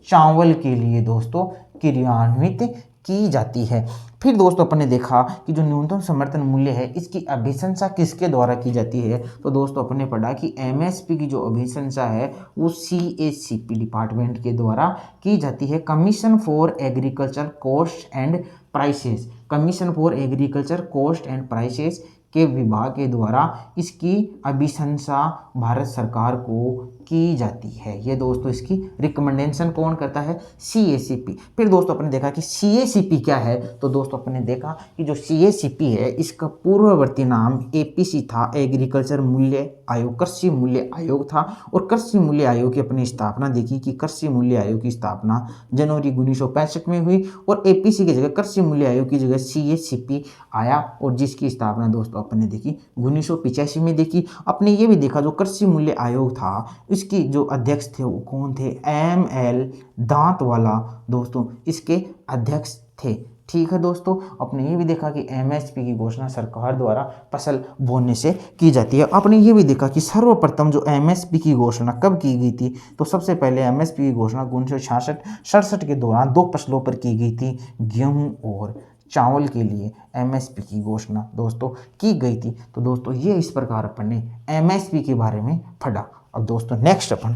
चावल के लिए दोस्तों क्रियान्वित की जाती है। फिर दोस्तों अपन ने देखा कि जो न्यूनतम समर्थन मूल्य है इसकी अभिशंसा किसके द्वारा की जाती है? तो दोस्तों अपन ने पढ़ा कि MSP की जो अभिशंसा है वो CACP डिपार्टमेंट के द्वारा की जाती है, commission for agriculture cost and prices, commission for agriculture cost and prices के विभाग के द्वारा इसकी अभिशंसा भारत सरकार को की जाती है। ये दोस्तों इसकी रिकमेंडेशन कौन करता है? CACP। फिर दोस्तों अपन ने देखा कि CACP क्या है? तो दोस्तों अपन ने देखा कि जो CACP है इसका पूर्ववर्ती नाम APC था, एग्रीकल्चर मूल्य आयोग, कृषि मूल्य आयोग था। और कृषि मूल्य आयोग की अपनी स्थापना देखी कि कृषि मूल्य आयोग की स्थापना जनवरी 1965 में हुई, और APC की जगह, कृषि मूल्य आयोग की जगह CACP आया, और जिसकी स्थापना दोस्तों अपन ने देखी 1985 में देखी। अपने ये भी देखा जो कृषि मूल्य आयोग था इसकी जो अध्यक्ष थे वो कौन थे? ML दांतवाला दोस्तों इसके अध्यक्ष थे। ठीक है दोस्तों, अपने ये भी देखा कि MSP की घोषणा सरकार द्वारा फसल बोने से की जाती है। आपने ये भी देखा कि सर्वप्रथम जो MSP की घोषणा कब की गई थी? तो सबसे पहले MSP की घोषणा 1966 के दौरान 2 फसलों पर की गई थी, गेहूं और चावल के लिए MSP की घोषणा दोस्तों की गई थी। तो दोस्तों ये इस प्रकार अपन ने MSP के बारे में पढ़ा। अब दोस्तों नेक्स्ट अपन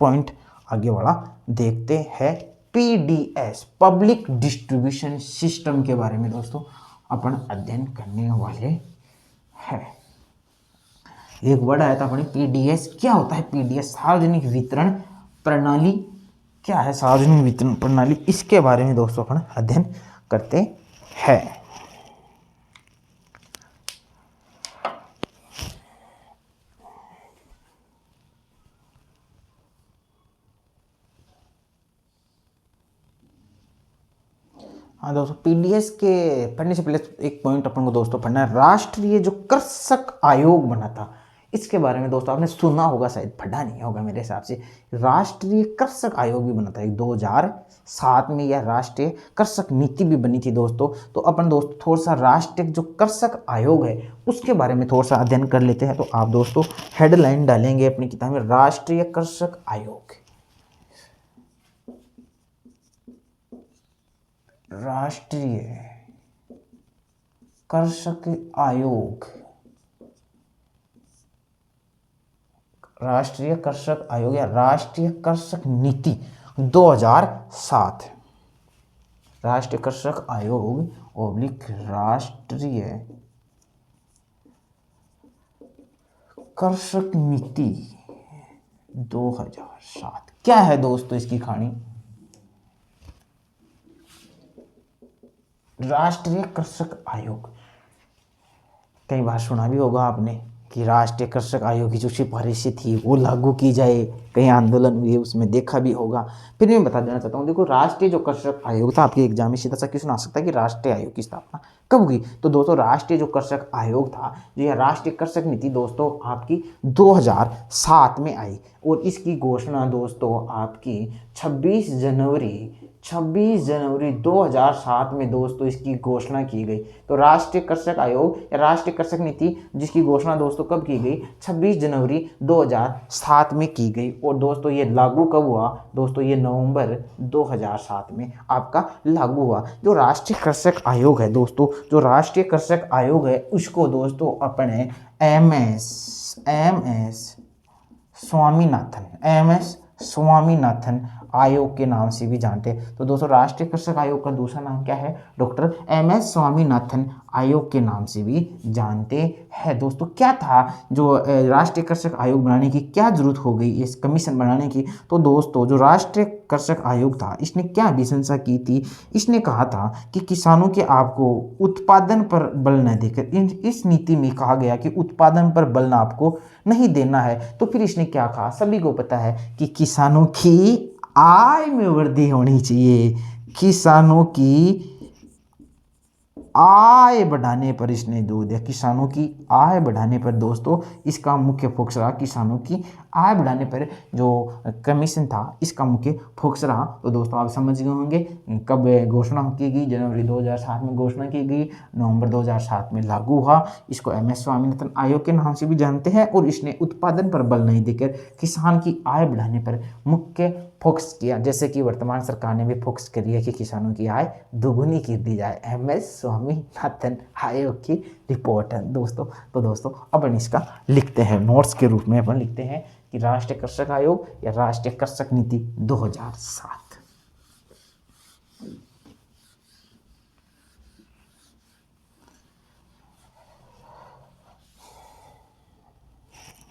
पॉइंट आगे बढ़ा देखते हैं PDS, पब्लिक डिस्ट्रीब्यूशन सिस्टम के बारे में दोस्तों अपन अध्ययन करने वाले हैं। एक वर्ड आया था अपने PDS, क्या होता है PDS? सार्वजनिक वितरण प्रणाली। क्या है सार्वजनिक वितरण प्रणाली? इसके बारे में दोस्तों अपन अध्ययन करते हैं। हाँ दोस्तों, पीडीएस के पढ़ने से पहले एक पॉइंट अपन को दोस्तों पढ़ना है। राष्ट्रीय जो कृषक आयोग बना था, इसके बारे में दोस्तों आपने सुना होगा, शायद पढ़ा नहीं होगा मेरे हिसाब से। राष्ट्रीय कृषक आयोग भी बना था एक 2007 में, यह राष्ट्रीय कृषक नीति भी बनी थी दोस्तों। तो अपन दोस्तों थोड़ा सा राष्ट्रीय जो कृषक आयोग है उसके बारे में थोड़ा सा अध्ययन कर लेते हैं। तो आप दोस्तों हेडलाइन डालेंगे अपनी किताब में, राष्ट्रीय कृषक आयोग। राष्ट्रीय कृषक आयोग, राष्ट्रीय कृषक आयोग या राष्ट्रीय कृषक नीति 2007, राष्ट्रीय कृषक आयोग ओब्लिक राष्ट्रीय कृषक नीति 2007। क्या है दोस्तों इसकी कहानी? राष्ट्रीय कृषक आयोग, कई बार सुना भी होगा आपने कि राष्ट्रीय कृषक आयोग की जो सिफारिशें थी वो लागू की जाए, कई आंदोलन हुए, उसमें देखा भी होगा। फिर मैं बता देना चाहता हूँ, देखो राष्ट्रीय जो कृषक आयोग था, आपके एग्जाम में सीधा सा क्वेश्चन आ सकता है कि राष्ट्रीय आयोग की स्थापना कब हुई। तो दोस्तों राष्ट्रीय जो कृषक आयोग था, जो यह राष्ट्रीय कृषक नीति दोस्तों आपकी 2007 में आई, और इसकी घोषणा दोस्तों आपकी 26 जनवरी 2007 में दोस्तों इसकी घोषणा की गई। तो राष्ट्रीय कृषक आयोग या राष्ट्रीय कृषक नीति जिसकी घोषणा दोस्तों कब की गई? 26 जनवरी 2007 में की गई। और दोस्तों ये लागू कब हुआ? दोस्तों ये नवंबर 2007 में आपका लागू हुआ। जो राष्ट्रीय कृषक आयोग है दोस्तों, जो राष्ट्रीय कृषक आयोग है उसको दोस्तों अपने एम एस स्वामीनाथन आयोग के नाम से भी जानते हैं। तो दोस्तों राष्ट्रीय कृषक आयोग का दूसरा नाम क्या है? Doctor MS. स्वामीनाथन आयोग के नाम से भी जानते हैं। दोस्तों क्या था जो राष्ट्रीय कृषक आयोग बनाने की क्या जरूरत हो गई, इस कमीशन बनाने की? तो दोस्तों जो राष्ट्रीय कृषक आयोग था इसने क्या अनुशंसा की थी? इसने कहा था कि किसानों के आपको उत्पादन पर बल न देकर, इस नीति में कहा गया कि उत्पादन पर बल आपको नहीं देना है। तो फिर इसने क्या कहा? सभी को पता है कि किसानों की आय में वृद्धि होनी चाहिए, किसानों की आय बढ़ाने पर इसने जोर दिया। किसानों की आय बढ़ाने पर दोस्तों इसका मुख्य फोकस रहा। किसानों की आय बढ़ाने पर जो कमीशन था इसका मुख्य फोकस रहा। तो दोस्तों आप समझ गए होंगे कब घोषणा की गई? जनवरी 2007 में घोषणा की गई, नवंबर 2007 में लागू हुआ। इसको एम.एस. स्वामीनाथन आयोग के नाम से भी जानते हैं। और इसने उत्पादन पर बल नहीं देकर किसान की आय बढ़ाने पर मुख्य फोकस किया, जैसे कि वर्तमान सरकार ने भी फोकस करी है कि किसानों की आय दोगुनी कर दी जाए। एम.एस. स्वामीनाथन आयोग की रिपोर्ट है दोस्तों। तो दोस्तों अपन इसका लिखते हैं, नोट्स के रूप में अपन लिखते हैं कि राष्ट्रीय कृषक आयोग या राष्ट्रीय कृषक नीति 2007।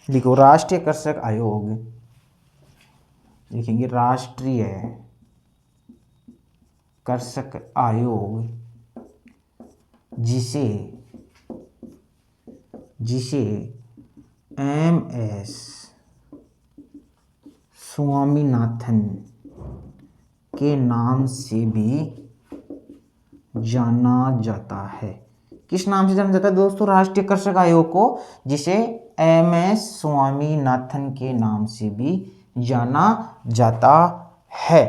लिखो राष्ट्रीय कृषक आयोग, लिखेंगे राष्ट्रीय कृषक आयोग, जिसे एम.एस. स्वामीनाथन के नाम से भी जाना जाता है। किस नाम से जाना जाता है दोस्तों राष्ट्रीय कृषक आयोग को? जिसे एम.एस. स्वामीनाथन के नाम से भी जाना जाता है।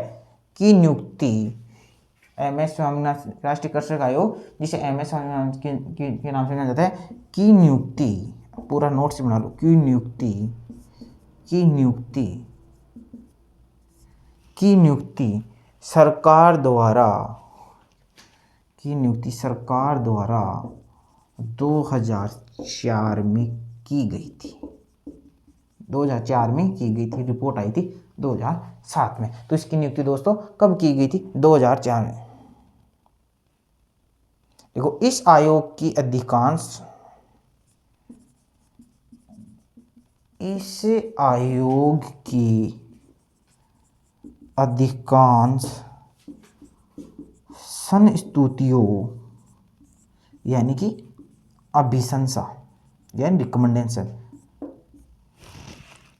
की नियुक्ति एम.एस. स्वामीनाथन, राष्ट्रीय कृषक आयोग जिसे एम.एस. स्वामीनाथन के नाम से जाना जाता है, की नियुक्ति, पूरा नोट से बना लो, की नियुक्ति सरकार द्वारा 2004 में की गई थी। 2004 में की गई थी, रिपोर्ट आई थी 2007 में। तो इसकी नियुक्ति दोस्तों कब की गई थी? 2004 में। देखो इस आयोग की अधिकांश संस्तुतियों यानी कि अभिशंसा यानी रिकमेंडेशन,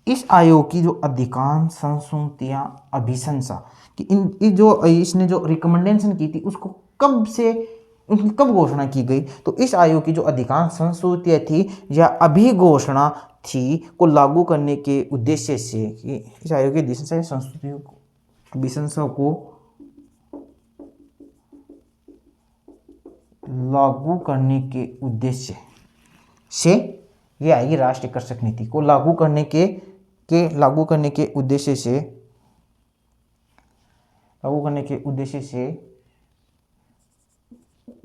इस आयोग की जो अधिकांश संस्तुतियां अभिशंसा कि इसने जो रिकमेंडेशन की थी उसको कब घोषणा की गई। तो इस आयोग की जो अधिकांश संस्तुतियाँ थी या अभिघोषणा थी को लागू करने के उद्देश्य से, कि इस आयोग की दिशा संस्तुतियों को अभिशंसा को लागू करने के उद्देश्य से ये आएगी राष्ट्रीय कृषक नीति को लागू करने के उद्देश्य से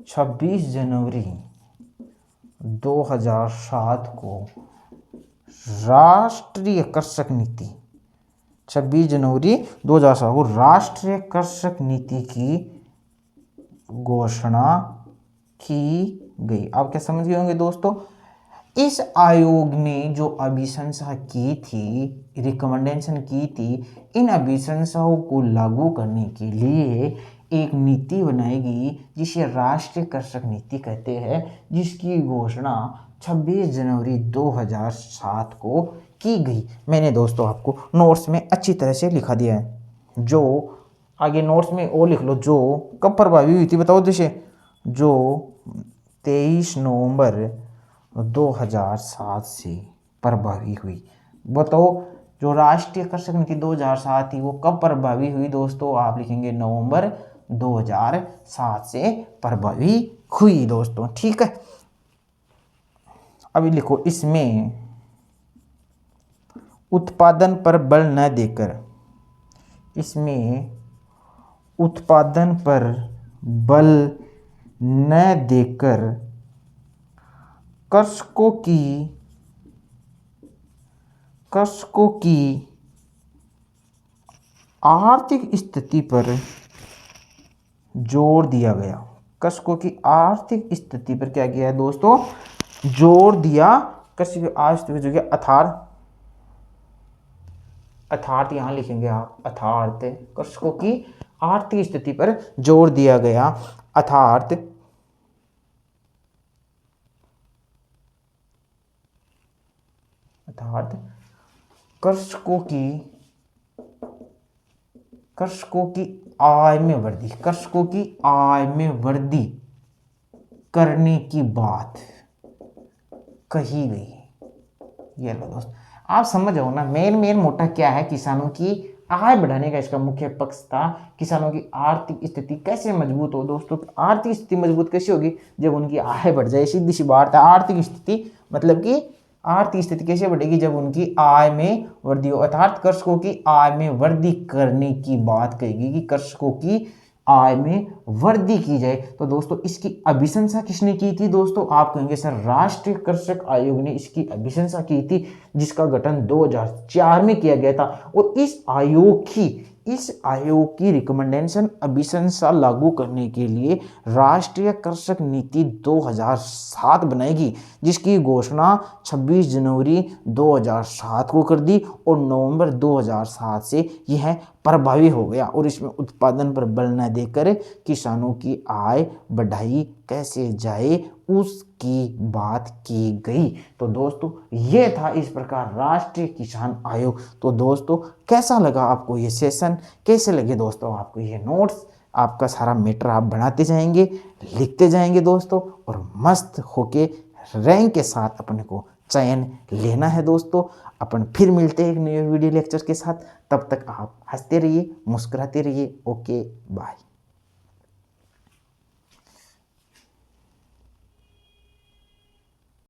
26 जनवरी 2007 को राष्ट्रीय कृषक नीति 26 जनवरी 2007 को राष्ट्रीय कृषक नीति की घोषणा की गई। आप क्या समझ गए होंगे दोस्तों। इस आयोग ने जो अभिशंसा की थी, रिकमेंडेशन की थी, इन अभिशंसाओं को लागू करने के लिए एक नीति बनाएगी जिसे राष्ट्रीय कृषक नीति कहते हैं, जिसकी घोषणा 26 जनवरी 2007 को की गई। मैंने दोस्तों आपको नोट्स में अच्छी तरह से लिखा दिया है, जो आगे नोट्स में वो लिख लो, जो कब प्रभावी हुई थी बताओ। जैसे जो 23 नवंबर 2007 से प्रभावी हुई। बताओ जो राष्ट्रीय कृषक नीति 2007 थी वो कब प्रभावी हुई दोस्तों। आप लिखेंगे नवंबर 2007 से प्रभावी हुई दोस्तों, ठीक है। अभी लिखो, इसमें उत्पादन पर बल न देकर, इसमें उत्पादन पर बल न देकर कृषकों की आर्थिक स्थिति पर जोर दिया गया। कृषकों की आर्थिक स्थिति पर क्या किया है दोस्तों, जोर दिया। कृषि की आर्थिक जो है अर्थात यहाँ लिखेंगे आप, अर्थात कृषकों की आर्थिक स्थिति पर जोर दिया गया। अर्थात कृषकों की आय में वृद्धि, कृषकों की आय में वृद्धि करने की बात कही गई। ये लो दोस्त, आप समझ जाओ ना, मेन मोटा क्या है, किसानों की आय बढ़ाने का इसका मुख्य पक्ष था। किसानों की आर्थिक स्थिति कैसे मजबूत हो दोस्तों। आर्थिक स्थिति मजबूत कैसे होगी, जब उनकी आय बढ़ जाए, सीधी सी बात है। आर्थिक स्थिति मतलब कि आर्थिक स्थिति कैसे बढ़ेगी, जब उनकी आय में वृद्धि हो। अर्थात कृषकों की आय में वृद्धि करने की बात कहेगी कि कृषकों की आय में वृद्धि की जाए। तो दोस्तों इसकी अभिशंसा किसने की थी दोस्तों, आप कहेंगे सर राष्ट्रीय कृषक आयोग ने इसकी अभिशंसा की थी, जिसका गठन 2004 में किया गया था। और इस आयोग की रिकमेंडेशन अभिशंसा लागू करने के लिए राष्ट्रीय कृषक नीति 2007 बनाएगी, जिसकी घोषणा 26 जनवरी 2007 को कर दी और नवंबर 2007 से यह प्रभावी हो गया। और इसमें उत्पादन पर बल न देकर किसानों की आय बढ़ाई कैसे जाए उसकी बात की गई। तो दोस्तों ये था इस प्रकार राष्ट्रीय किसान आयोग। तो दोस्तों कैसा लगा आपको ये सेशन, कैसे लगे दोस्तों आपको ये नोट्स। आपका सारा मैटर आप बनाते जाएंगे, लिखते जाएंगे दोस्तों, और मस्त होके रैंक के साथ अपने को चयन लेना है दोस्तों। अपन फिर मिलते हैं एक नए वीडियो लेक्चर के साथ। तब तक आप हंसते रहिए, मुस्कुराते रहिए। Okay bye.